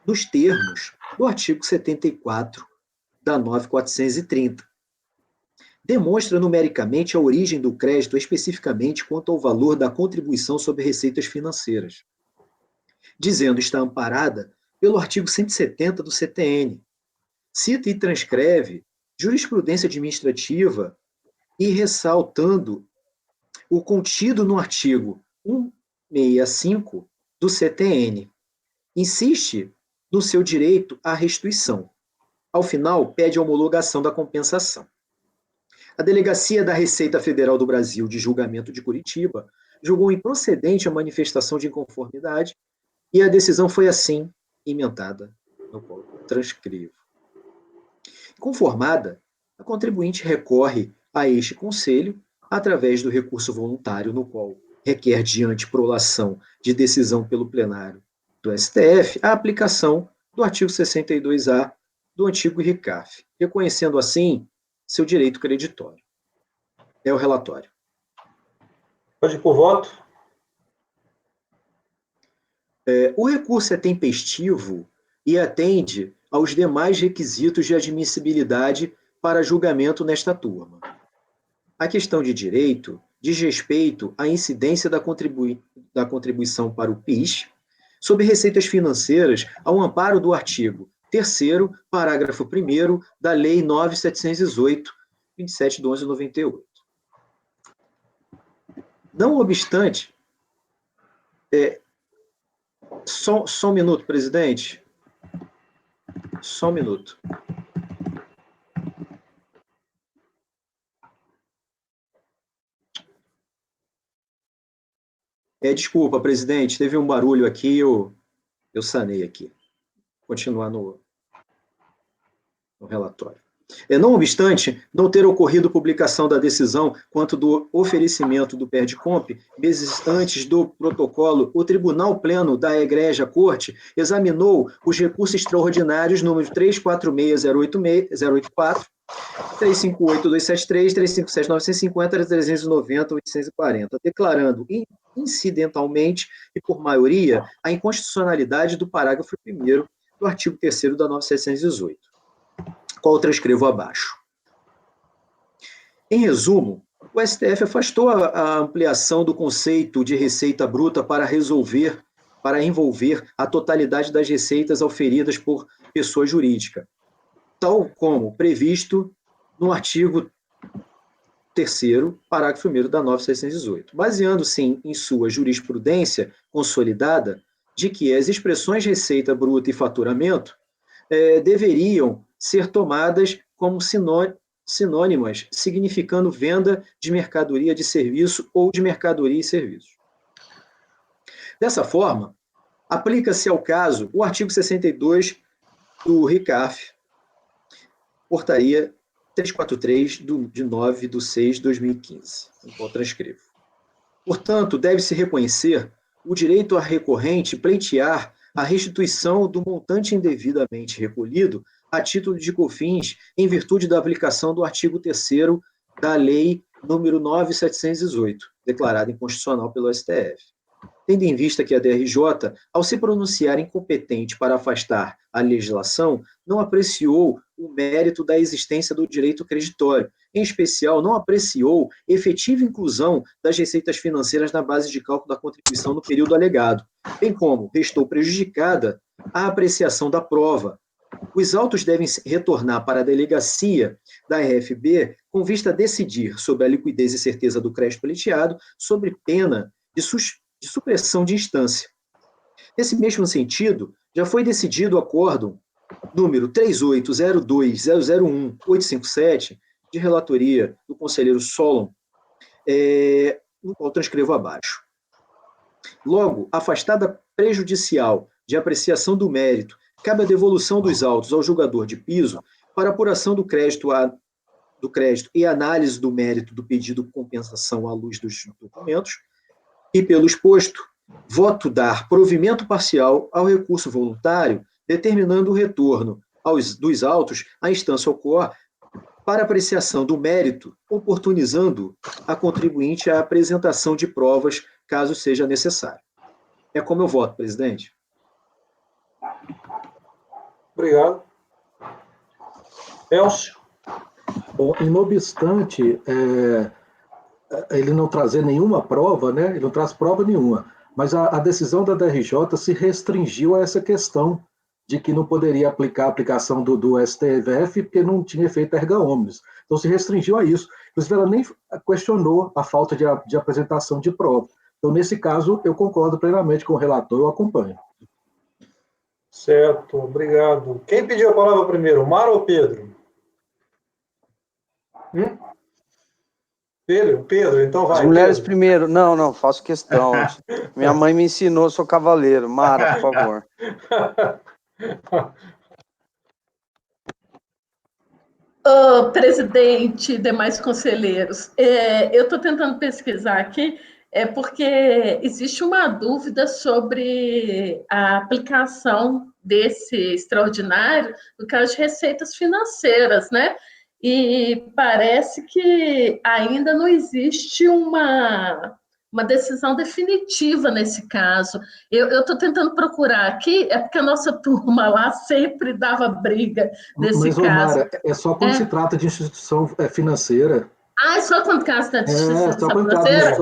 G: nos termos do artigo 74 da 9430. Demonstra numericamente a origem do crédito especificamente quanto ao valor da contribuição sobre receitas financeiras, dizendo estar amparada pelo artigo 170 do CTN. Cita e transcreve jurisprudência administrativa e ressaltando o contido no artigo 165 do CTN. Insiste no seu direito à restituição. Ao final, pede a homologação da compensação. A Delegacia da Receita Federal do Brasil de Julgamento de Curitiba julgou improcedente a manifestação de inconformidade e a decisão foi assim emendada, no qual transcrevo. Conformada, a contribuinte recorre a este conselho através do recurso voluntário, no qual requer, diante prolação de decisão pelo plenário do STF, a aplicação do artigo 62A do antigo RICAF, reconhecendo assim seu direito creditório. É o relatório.
A: Pode ir por voto.
G: O recurso é tempestivo e atende aos demais requisitos de admissibilidade para julgamento nesta turma. A questão de direito diz respeito à incidência da contribuição para o PIS sobre receitas financeiras ao amparo do artigo 3º, parágrafo 1º da Lei 9.718, 27 de 11 de 98. Não obstante, só um minuto, presidente. Só um minuto. Desculpa, presidente, teve um barulho aqui, eu sanei aqui. Vou continuar no relatório. Não obstante não ter ocorrido publicação da decisão quanto do oferecimento do PERDCOMP, meses antes do protocolo, o Tribunal Pleno da Egrégia Corte examinou os recursos extraordinários números 346.084, 358.273, 357.950, 390, 840, declarando incidentalmente e por maioria a inconstitucionalidade do parágrafo 1º do artigo 3º da 9.718, qual eu transcrevo abaixo. Em resumo, o STF afastou a ampliação do conceito de receita bruta para envolver a totalidade das receitas auferidas por pessoa jurídica, tal como previsto no artigo 3º, parágrafo 1º da 9.618, baseando-se em sua jurisprudência consolidada de que as expressões receita bruta e faturamento deveriam ser tomadas como sinônimas, significando venda de mercadoria de serviço ou de mercadoria e serviço. Dessa forma, aplica-se ao caso o artigo 62 do RICAF, portaria 343, de 9/6/2015, em qual transcrevo. Portanto, deve-se reconhecer o direito a recorrente pleitear a restituição do montante indevidamente recolhido a título de COFINS em virtude da aplicação do artigo 3º da Lei número 9.718, declarada inconstitucional pelo STF. Tendo em vista que a DRJ, ao se pronunciar incompetente para afastar a legislação, não apreciou o mérito da existência do direito creditório, em especial não apreciou efetiva inclusão das receitas financeiras na base de cálculo da contribuição no período alegado, bem como restou prejudicada a apreciação da prova. Os autos devem retornar para a delegacia da RFB com vista a decidir sobre a liquidez e certeza do crédito pleiteado, sobre pena de supressão de instância. Nesse mesmo sentido, já foi decidido o acórdão número 3802001857, de relatoria do conselheiro Solon, no qual transcrevo abaixo. Logo, afastada prejudicial de apreciação do mérito, cabe a devolução dos autos ao julgador de piso para apuração do crédito e análise do mérito do pedido de compensação à luz dos documentos, e, pelo exposto, voto dar provimento parcial ao recurso voluntário, determinando o retorno dos autos à instância OCOR para apreciação do mérito, oportunizando a contribuinte a apresentação de provas, caso seja necessário. É como eu voto, presidente.
A: Obrigado. Elcio.
C: Bom, e não obstante ele não trazer nenhuma prova, né? Ele não traz prova nenhuma, mas a decisão da DRJ se restringiu a essa questão de que não poderia aplicar a aplicação do STF porque não tinha efeito erga omnes. Então se restringiu a isso. Inclusive ela nem questionou a falta de apresentação de prova. Então nesse caso eu concordo plenamente com o relator, eu acompanho.
A: Certo, obrigado. Quem pediu a palavra primeiro, Mara ou Pedro? Pedro, então vai.
E: As mulheres
A: Pedro.
E: primeiro. Não, faço questão. Minha mãe me ensinou, sou cavaleiro. Mara, por favor.
D: Presidente, demais conselheiros, eu estou tentando pesquisar aqui, porque existe uma dúvida sobre a aplicação desse extraordinário no caso de receitas financeiras, né? E parece que ainda não existe uma decisão definitiva nesse caso. Eu estou tentando procurar aqui, porque a nossa turma lá sempre dava briga nesse caso.
C: Mas, Mara, é só quando se trata de instituição financeira.
D: É só quando trata de instituição
C: financeira?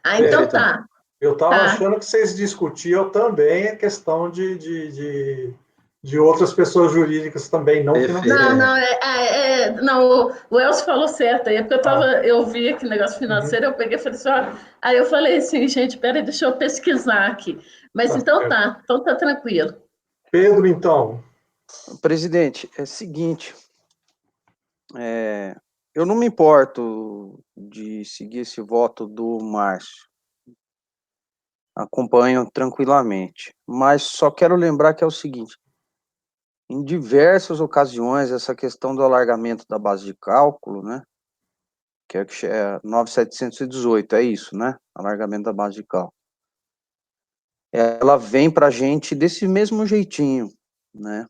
D: Tá. Então tá.
A: Eu estava achando que vocês discutiam também a questão de outras pessoas jurídicas também não financeiras.
D: Não, o Elcio falou certo aí, porque eu vi aqui negócio financeiro, eu peguei e falei assim, aí eu falei assim, gente, peraí, deixa eu pesquisar aqui. Mas então tá tranquilo.
A: Pedro, então.
E: Presidente, é o seguinte, eu não me importo de seguir esse voto do Márcio. Acompanho tranquilamente. Mas só quero lembrar que é o seguinte, em diversas ocasiões, essa questão do alargamento da base de cálculo, né, que é 9.718, é isso, né, alargamento da base de cálculo, ela vem para a gente desse mesmo jeitinho, né,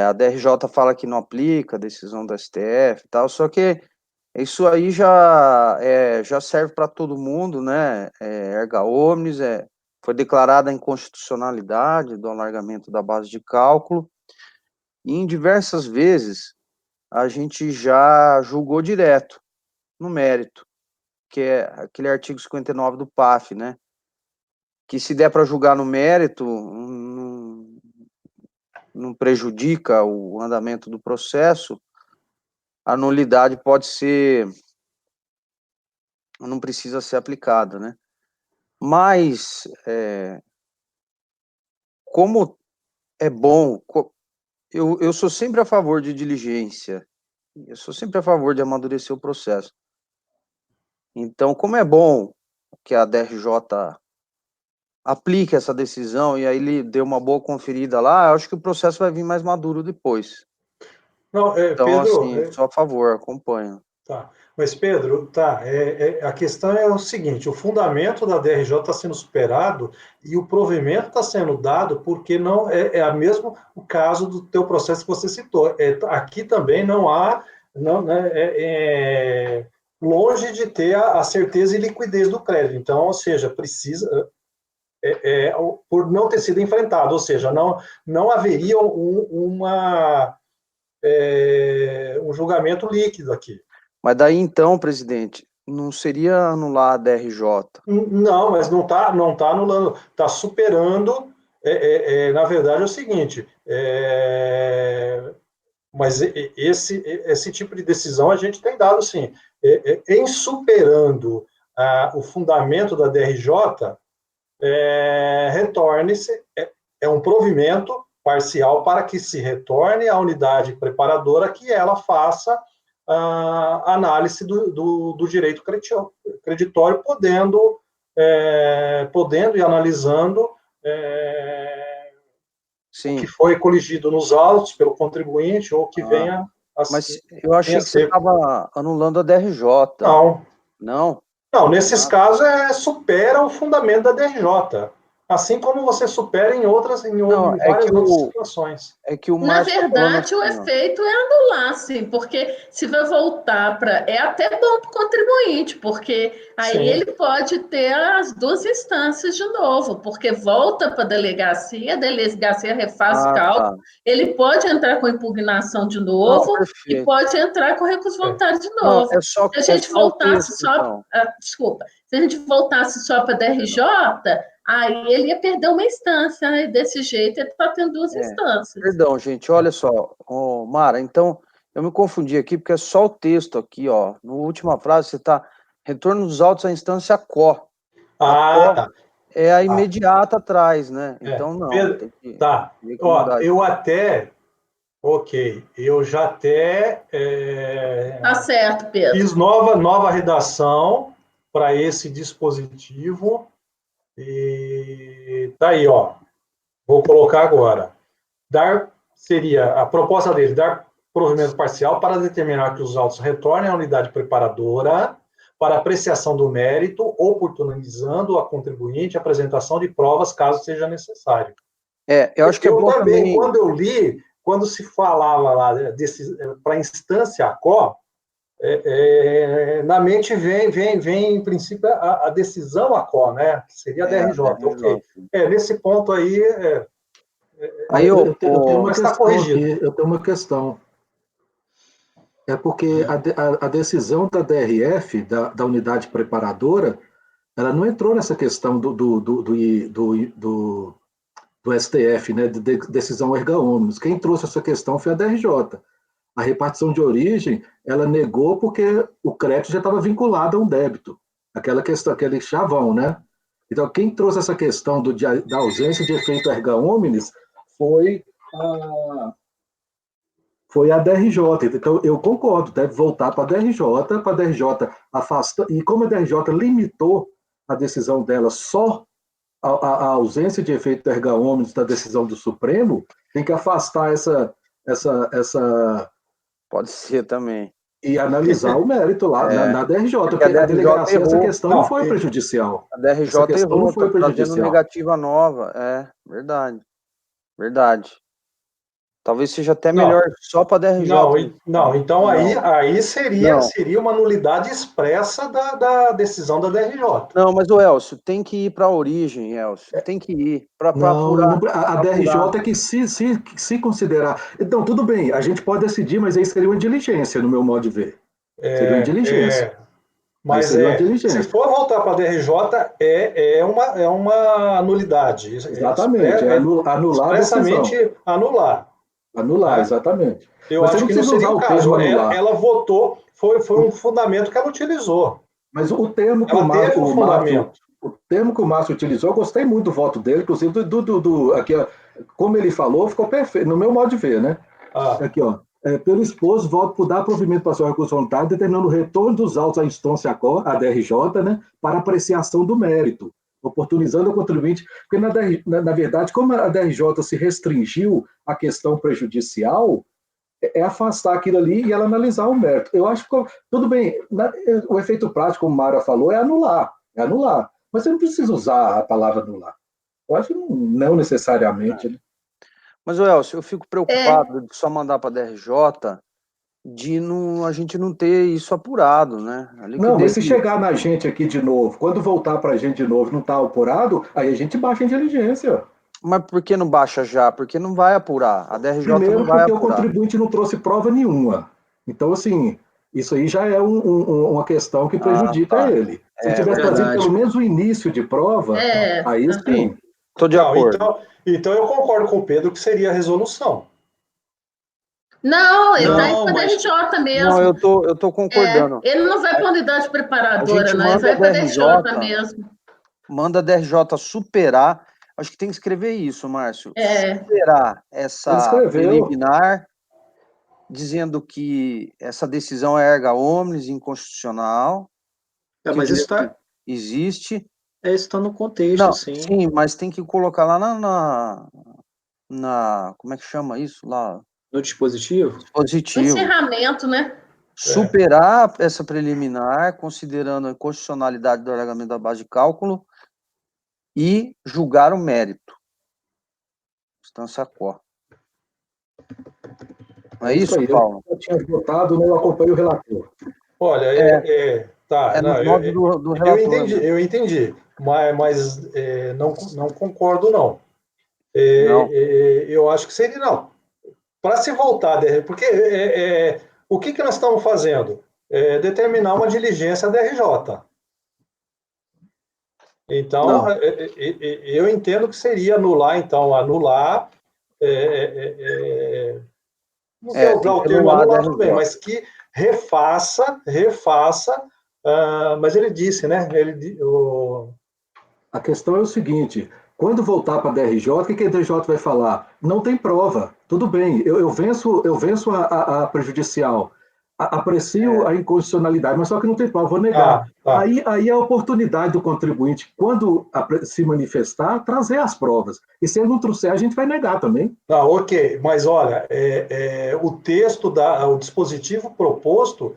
E: a DRJ fala que não aplica, decisão do STF e tal, só que isso aí já serve para todo mundo, né, erga omnes, foi declarada a inconstitucionalidade do alargamento da base de cálculo, e em diversas vezes a gente já julgou direto, no mérito, que é aquele artigo 59 do PAF, né, que se der para julgar no mérito, não prejudica o andamento do processo, a nulidade não precisa ser aplicada, né? Mas, como é bom, eu sou sempre a favor de diligência, eu sou sempre a favor de amadurecer o processo. Então, como é bom que a DRJ aplique essa decisão e aí ele dê uma boa conferida lá, eu acho que o processo vai vir mais maduro depois.
A: Não,
E: Então,
A: Pedro,
E: assim, sou a favor, acompanho.
A: Tá, mas Pedro, a questão é o seguinte, o fundamento da DRJ está sendo superado e o provimento está sendo dado porque não é mesmo o caso do teu processo que você citou. Aqui também não há, longe de ter a certeza e liquidez do crédito. Então, ou seja, precisa, por não ter sido enfrentado, ou seja, não haveria um julgamento líquido aqui.
E: Mas daí então, presidente, não seria anular a DRJ?
A: Não, mas não tá anulando, está superando. Na verdade é o seguinte, mas esse tipo de decisão a gente tem dado sim. Em superando o fundamento da DRJ, retorne-se, um provimento parcial para que se retorne à unidade preparadora que ela faça a análise do direito creditório, podendo e analisando o que foi coligido nos autos pelo contribuinte ou que venha a ser.
E: Mas eu achei que você estava anulando a DRJ. Não,
A: nesses casos supera o fundamento da DRJ. Assim como você supera em várias outras situações.
D: Na verdade, o efeito é anular, sim, porque se vai voltar para... É até bom para o contribuinte, porque aí ele pode ter as duas instâncias de novo, porque volta para a delegacia refaz cálculo, ele pode entrar com impugnação de novo e pode entrar com recurso voluntário de novo. Se a gente voltasse só... Desculpa. Se a gente voltasse só para a DRJ... Aí ele ia perder uma instância, né? Desse jeito ele está tendo duas instâncias.
E: Perdão, gente, olha só, Mara, então eu me confundi aqui, porque é só o texto aqui, ó. Na última frase você está retorno dos autos à instância CO.
A: Tá.
E: É a imediata atrás, né? Então não.
A: Pedro, eu até... Ok, eu já até...
D: Tá certo, Pedro.
A: Fiz nova redação para esse dispositivo. E tá aí, ó. Vou colocar agora. Seria a proposta dele, dar provimento parcial para determinar que os autos retornem à unidade preparadora para apreciação do mérito, oportunizando a contribuinte a apresentação de provas, caso seja necessário.
E: Eu acho que é bom também...
A: Quando eu li, quando se falava lá para a instância ACO, na mente vem, em princípio, a decisão ACO, né? Que seria a DRJ. Ok. Nesse ponto aí...
C: eu tenho uma questão. É porque a decisão da DRF, da unidade preparadora, ela não entrou nessa questão do STF, né, de decisão erga omnes. Quem trouxe essa questão foi a DRJ. A repartição de origem, ela negou porque o crédito já estava vinculado a um débito. Aquela questão, aquele chavão, né? Então, quem trouxe essa questão da ausência de efeito erga omnes foi a DRJ. Então, eu concordo, deve voltar para a DRJ afasta. E como a DRJ limitou a decisão dela só a ausência de efeito erga omnes da decisão do Supremo, tem que afastar essa
E: Pode ser também.
C: e analisar o mérito lá na DRJ, porque
E: a
C: delegacia,
E: errou.
C: essa questão não foi prejudicial.
E: A DRJ errou, não foi trazendo negativa nova. Verdade. Verdade. Talvez seja até melhor só para a DRJ.
A: Então aí seria uma nulidade expressa da decisão da DRJ.
E: Não, mas o Elcio, tem que ir para a origem, Elcio. Tem que ir para apurar.
C: A DRJ é que se considerar... Então, tudo bem, a gente pode decidir, mas aí seria uma diligência, no meu modo de ver. Seria uma diligência.
A: Mas se for voltar para a DRJ, é uma nulidade.
C: Exatamente, anular
A: expressamente anular.
C: Anular, exatamente.
A: Eu mas acho que não seria o caso. Ela votou, foi um fundamento que ela utilizou.
C: Mas o termo que o termo que o Márcio utilizou, eu gostei muito do voto dele, inclusive aqui, como ele falou, ficou perfeito, no meu modo de ver, né? Aqui, ó. Pelo exposto, voto por dar provimento para a sua recurso voluntário, determinando o retorno dos autos à instância a DRJ, né, para apreciação do mérito, oportunizando o contribuinte, porque, na verdade, como a DRJ se restringiu à questão prejudicial, é afastar aquilo ali e ela analisar o mérito. Eu acho que, tudo bem, o efeito prático, como a Mara falou, é anular, mas você não precisa usar a palavra anular. Eu acho que não necessariamente, né?
E: Mas, Elcio, eu fico preocupado de só mandar para a DRJ de a gente não ter isso apurado, né?
C: Não, mas se chegar na gente aqui de novo, quando voltar para a gente de novo não está apurado, aí a gente baixa a inteligência.
E: Mas por que não baixa já? Porque não vai apurar. A DRJ
C: Primeiro,
E: não vai apurar.
C: Porque o contribuinte não trouxe prova nenhuma. Então, assim, isso aí já é uma questão que prejudica ele. Se ele tivesse trazido pelo menos o início de prova, aí sim.
E: Estou de acordo.
A: Então eu concordo com o Pedro que seria a resolução.
D: Não, ele está indo para a DRJ mesmo.
E: Não, eu tô concordando.
D: Ele não vai para a unidade preparadora, não, ele vai para a DRJ mesmo.
E: Manda a DRJ superar. Acho que tem que escrever isso, Márcio. Superar essa preliminar, dizendo que essa decisão é erga omnes, inconstitucional.
G: Mas isso
E: existe.
G: Isso está no contexto, sim.
E: Sim, mas tem que colocar lá na como é que chama isso? Lá.
G: No dispositivo?
E: Dispositivo.
D: Encerramento, né?
E: Superar essa preliminar, considerando a inconstitucionalidade do alargamento da base de cálculo e julgar o mérito. Instância quo. Não é isso, Paulo?
C: Eu tinha votado, não acompanho o relator.
A: Olha,
E: no do relator.
A: Eu entendi, mas não concordo, não. Eu acho que seria, não. Para se voltar, porque o que nós estamos fazendo? Determinar uma diligência DRJ. Então, eu entendo que seria anular, não sei usar o termo anular, tudo bem, mas que refaça, mas ele disse, né?
C: A questão é o seguinte, quando voltar para a DRJ, o que a DRJ vai falar? Não tem prova, tudo bem, eu venço a prejudicial, aprecio a inconstitucionalidade, mas só que não tem prova, vou negar. Aí a oportunidade do contribuinte, quando se manifestar, trazer as provas. E se ele não trouxer, a gente vai negar também.
A: Ok, mas olha, o texto, o dispositivo proposto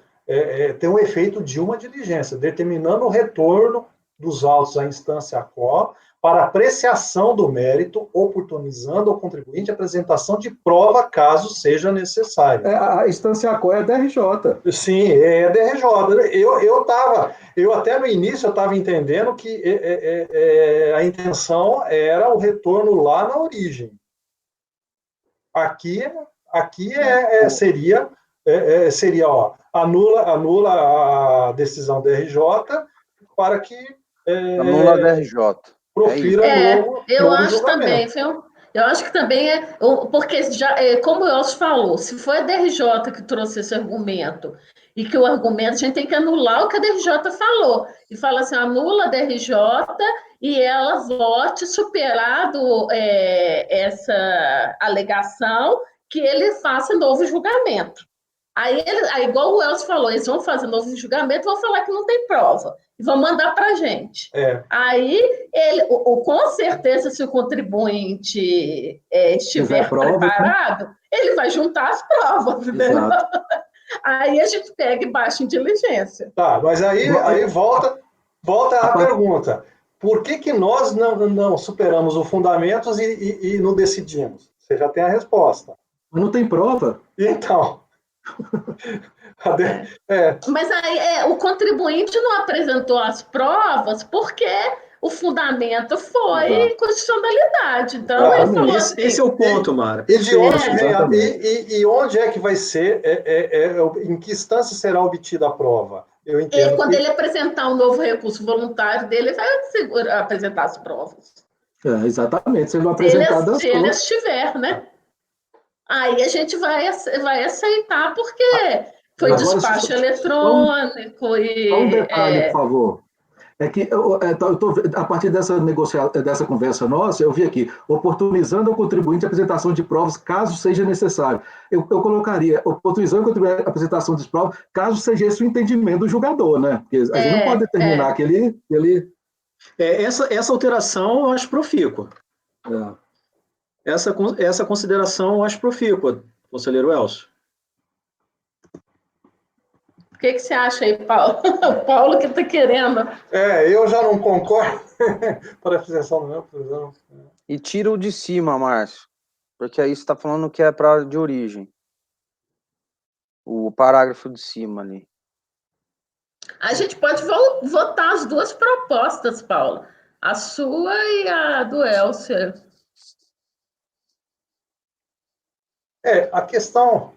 A: tem um efeito de uma diligência, determinando o retorno dos autos à instância quo para apreciação do mérito, oportunizando ao contribuinte a apresentação de prova, caso seja necessário.
C: A instância quo é a DRJ.
A: Sim, é a DRJ. Eu até no início eu estava entendendo que a intenção era o retorno lá na origem. Aqui seria anula a decisão DRJ para que
E: Anula a DRJ.
A: Profira
D: eu acho
A: julgamento.
D: também, viu? Eu acho que também porque já, como o Elcio falou, se foi a DRJ que trouxe esse argumento, e que o argumento, a gente tem que anular o que a DRJ falou, e fala assim, anula a DRJ e ela vote superado essa alegação, que ele faça novo julgamento. Aí, igual o Elcio falou, eles vão fazer novo julgamento, vão falar que não tem prova, e vão mandar para a gente. Aí, com certeza, se o contribuinte estiver preparado, ele vai juntar as provas, entendeu? Aí a gente pega e baixa em diligência.
A: Tá, mas aí volta a pergunta. Por que nós não superamos os fundamentos e não decidimos? Você já tem a resposta.
C: Mas não tem prova.
A: Então...
D: Mas aí o contribuinte não apresentou as provas porque o fundamento foi constitucionalidade. Então, ele falou assim,
G: esse é o ponto, Mara.
A: E de onde vem onde é que vai ser, em que instância será obtida a prova? Eu entendo.
D: Quando ele apresentar um novo recurso voluntário dele, vai apresentar as provas.
C: Exatamente, se ele não apresentar das
D: se ele estiver, né? Aí a gente vai aceitar, porque foi despacho eletrônico e...
C: Um detalhe, por favor. É que a partir dessa conversa nossa, eu vi aqui, oportunizando ao contribuinte a apresentação de provas, caso seja necessário. Eu colocaria, oportunizando ao contribuinte a apresentação de provas, caso seja esse o entendimento do julgador, né? Porque a gente não pode determinar que ele...
G: Essa alteração eu acho profícua. Essa consideração eu acho profícua, conselheiro Elcio.
D: O que você acha aí, Paulo? O Paulo que está querendo.
A: Eu já não concordo. Para a fixação do meu.
E: E tira o de cima, Márcio. Porque aí você está falando que é para de origem. O parágrafo de cima ali.
D: A gente pode votar as duas propostas, Paulo. A sua e a do Elcio.
A: A questão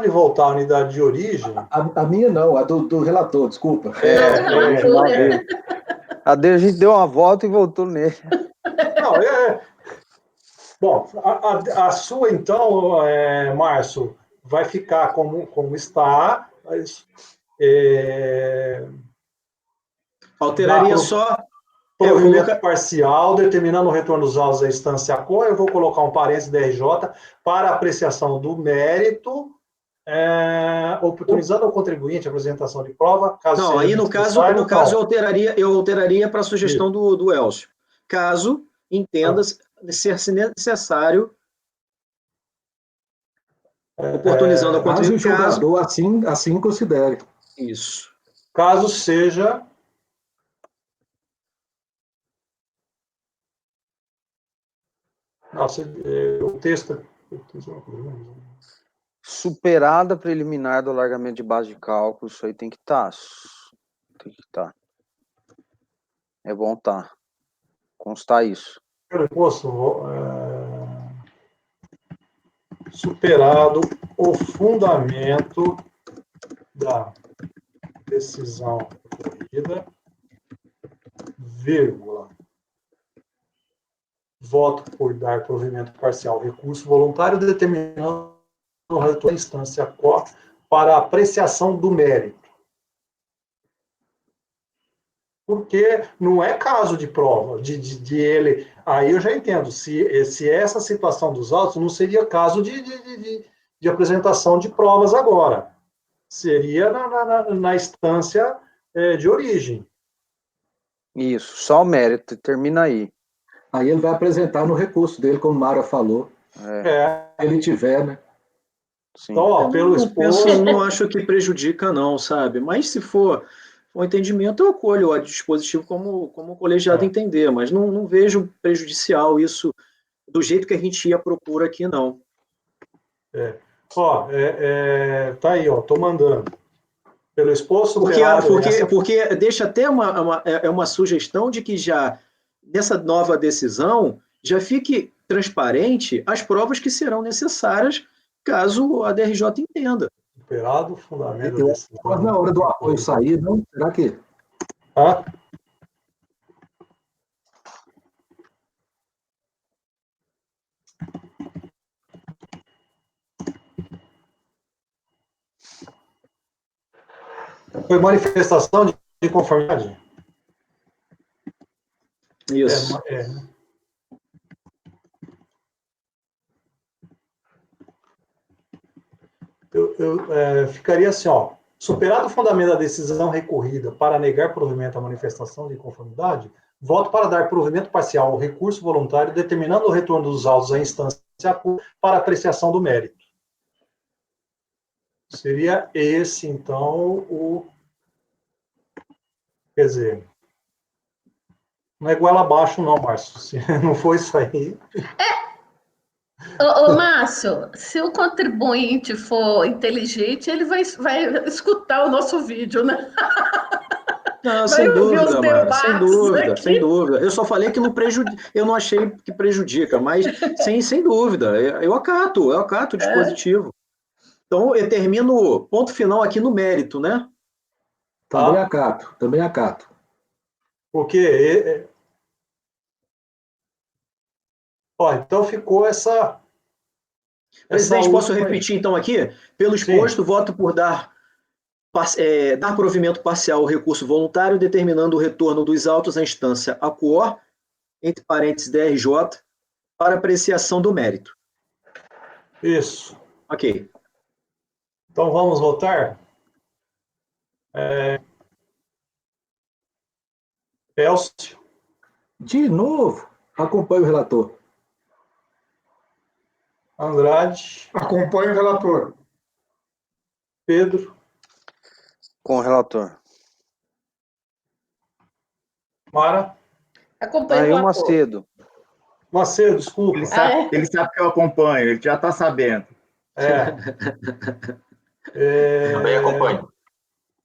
A: de voltar à unidade de origem...
C: A minha não, a do relator, desculpa.
E: A gente deu uma volta e voltou nele.
A: Não, Bom, a sua, então, Márcio, vai ficar como está, mas...
G: alteraria só...
A: Provimento parcial, determinando o retorno dos autos à instância COA, eu vou colocar um parênteses DRJ para apreciação do mérito, oportunizando ao contribuinte a apresentação de prova.
G: Não, aí no caso eu alteraria para a sugestão do Elcio. Caso entenda ser necessário, oportunizando ao contribuinte.
C: Caso o jogador assim considere.
G: Isso.
A: Caso seja... Nossa, o texto...
E: Superada a preliminar do alargamento de base de cálculo, isso aí tem que estar. É bom constar isso.
A: Eu posso... superado o fundamento da decisão ocorrida, vírgula, voto por dar provimento parcial recurso voluntário, determinando o relator da instância COA para apreciação do mérito. Porque não é caso de prova, de ele... Aí eu já entendo, se essa situação dos autos não seria caso de apresentação de provas agora. Seria na instância de origem.
E: Isso, só o mérito, termina aí.
C: Aí ele vai apresentar no recurso dele, como Mara falou. Se ele tiver, né?
E: Sim.
A: Então, pelo esposo...
G: Eu não acho que prejudica, não, sabe? Mas se for o entendimento, eu acolho o dispositivo como o colegiado entender, mas não vejo prejudicial isso do jeito que a gente ia propor aqui, não.
A: Tá aí, tô mandando. Pelo exposto...
G: Porque deixa até uma sugestão de que já, nessa nova decisão, já fique transparente as provas que serão necessárias caso a DRJ entenda.
A: Superado o fundamento da decisão.
C: Mas na hora do apoio sair, não? Será que...
A: Foi manifestação de conformidade.
G: Isso.
A: Ficaria assim, ó. Superado o fundamento da decisão recorrida para negar provimento à manifestação de inconformidade, voto para dar provimento parcial ao recurso voluntário, determinando o retorno dos autos à instância para apreciação do mérito. Seria esse, então, o... Quer dizer... Não é goela abaixo, não, Márcio. Se não for isso aí...
D: Ô, Márcio, se o contribuinte for inteligente, ele vai escutar o nosso vídeo, né?
G: Não,
D: Vai
G: sem
D: ouvir os
G: dúvida, Mara, sem
D: debates
G: dúvida,
D: aqui.
G: sem dúvida. Eu só falei que não eu não achei que prejudica, mas sem dúvida, eu acato o dispositivo. Então, eu termino ponto final aqui no mérito, né?
C: Também acato, também acato.
A: Porque... então ficou essa...
G: Presidente, posso repetir então aqui? Pelo exposto, voto por dar provimento parcial ao recurso voluntário, determinando o retorno dos autos à instância ACOR, entre parênteses DRJ, para apreciação do mérito.
A: Isso.
G: Ok.
A: Então vamos votar? Elcio.
C: De novo, acompanho o relator.
A: Andrade.
B: Acompanho o relator.
A: Pedro.
E: Com o relator.
A: Mara.
D: Acompanho o relator.
E: Macedo.
A: Macedo, desculpa.
F: Ele sabe que eu acompanho, ele já está sabendo.
H: Também acompanho.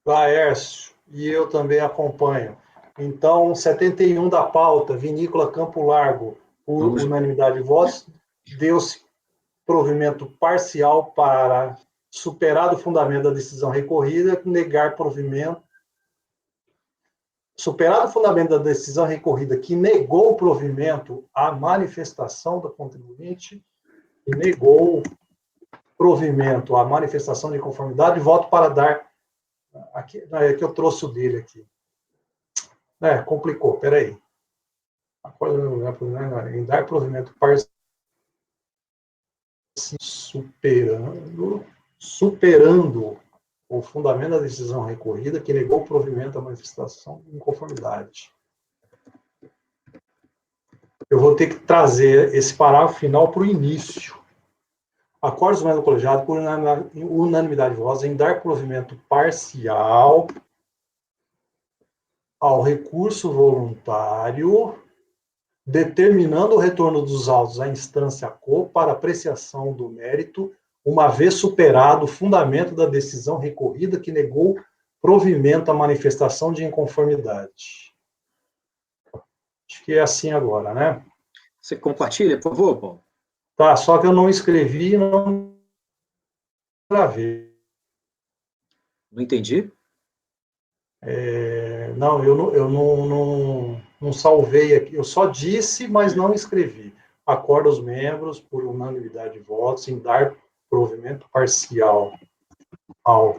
A: Laércio. E eu também acompanho. Então, 71 da pauta, Vinícola Campo Largo, por unanimidade de votos, deu-se provimento parcial para, superado o fundamento da decisão recorrida, negar provimento. Superado o fundamento da decisão recorrida que negou o provimento à manifestação da contribuinte, e negou provimento à manifestação de conformidade, voto para dar... Aqui, é que eu trouxe o dele aqui. Complicou, peraí. Em dar provimento parcial, superando o fundamento da decisão recorrida que negou o provimento à manifestação de inconformidade. Eu vou ter que trazer esse parágrafo final para o início. Acordos do colegiado por unanimidade de votos em dar provimento parcial ao recurso voluntário, determinando o retorno dos autos à instância CO para apreciação do mérito, uma vez superado o fundamento da decisão recorrida que negou provimento à manifestação de inconformidade. Acho que é assim agora, né?
G: Você compartilha, por favor, Paulo?
A: Tá, só que eu não escrevi e não gravei.
G: Não entendi.
A: Não, eu não salvei aqui. Eu só disse, mas não escrevi. Acordo os membros, por unanimidade de votos, em dar provimento parcial ao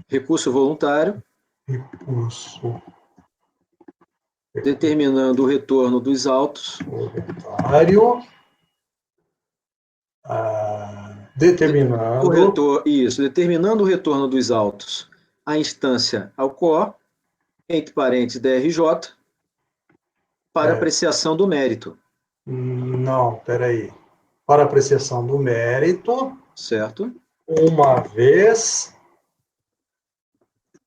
G: recurso voluntário, determinando o retorno dos autos,
A: voluntário, determinando
G: determinando o retorno dos autos à instância ACOR, entre parênteses DRJ, para apreciação do mérito.
A: Não, peraí. Para apreciação do mérito.
G: Certo.
A: Uma vez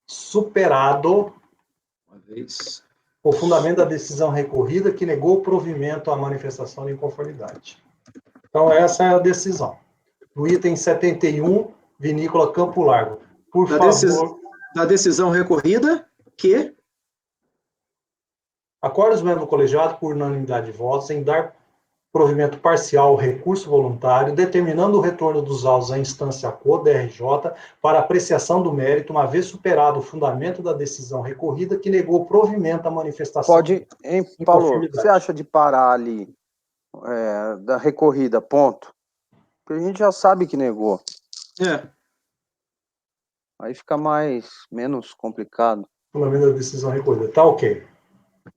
A: superado o fundamento da decisão recorrida que negou o provimento à manifestação de inconformidade. Então, essa é a decisão. No item 71, Vinícola Campo Largo. Por favor...
G: Da decisão recorrida que...
A: Acordo os membros do colegiado, por unanimidade de votos, em dar provimento parcial ao recurso voluntário, determinando o retorno dos autos à instância CO-DRJ para apreciação do mérito, uma vez superado o fundamento da decisão recorrida que negou o provimento à manifestação.
E: Pode, hein, Paulo, você acha de parar ali da recorrida, ponto? Porque a gente já sabe que negou. Aí fica menos complicado.
A: Fundamento da decisão recolhida. Tá ok.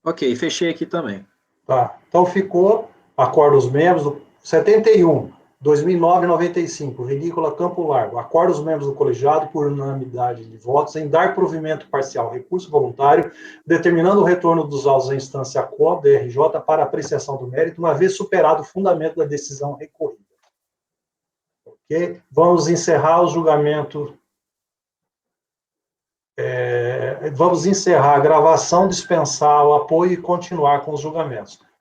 G: Ok, fechei aqui também.
A: Tá. Então ficou, acordo os membros do 71, 2009 e 95, Vinícola Campo Largo. Acordo os membros do colegiado por unanimidade de votos em dar provimento parcial ao recurso voluntário, determinando o retorno dos autos à instância COB, DRJ, para apreciação do mérito, uma vez superado o fundamento da decisão recorrida. Ok? Vamos encerrar o julgamento. Vamos encerrar a gravação, dispensar o apoio e continuar com os julgamentos.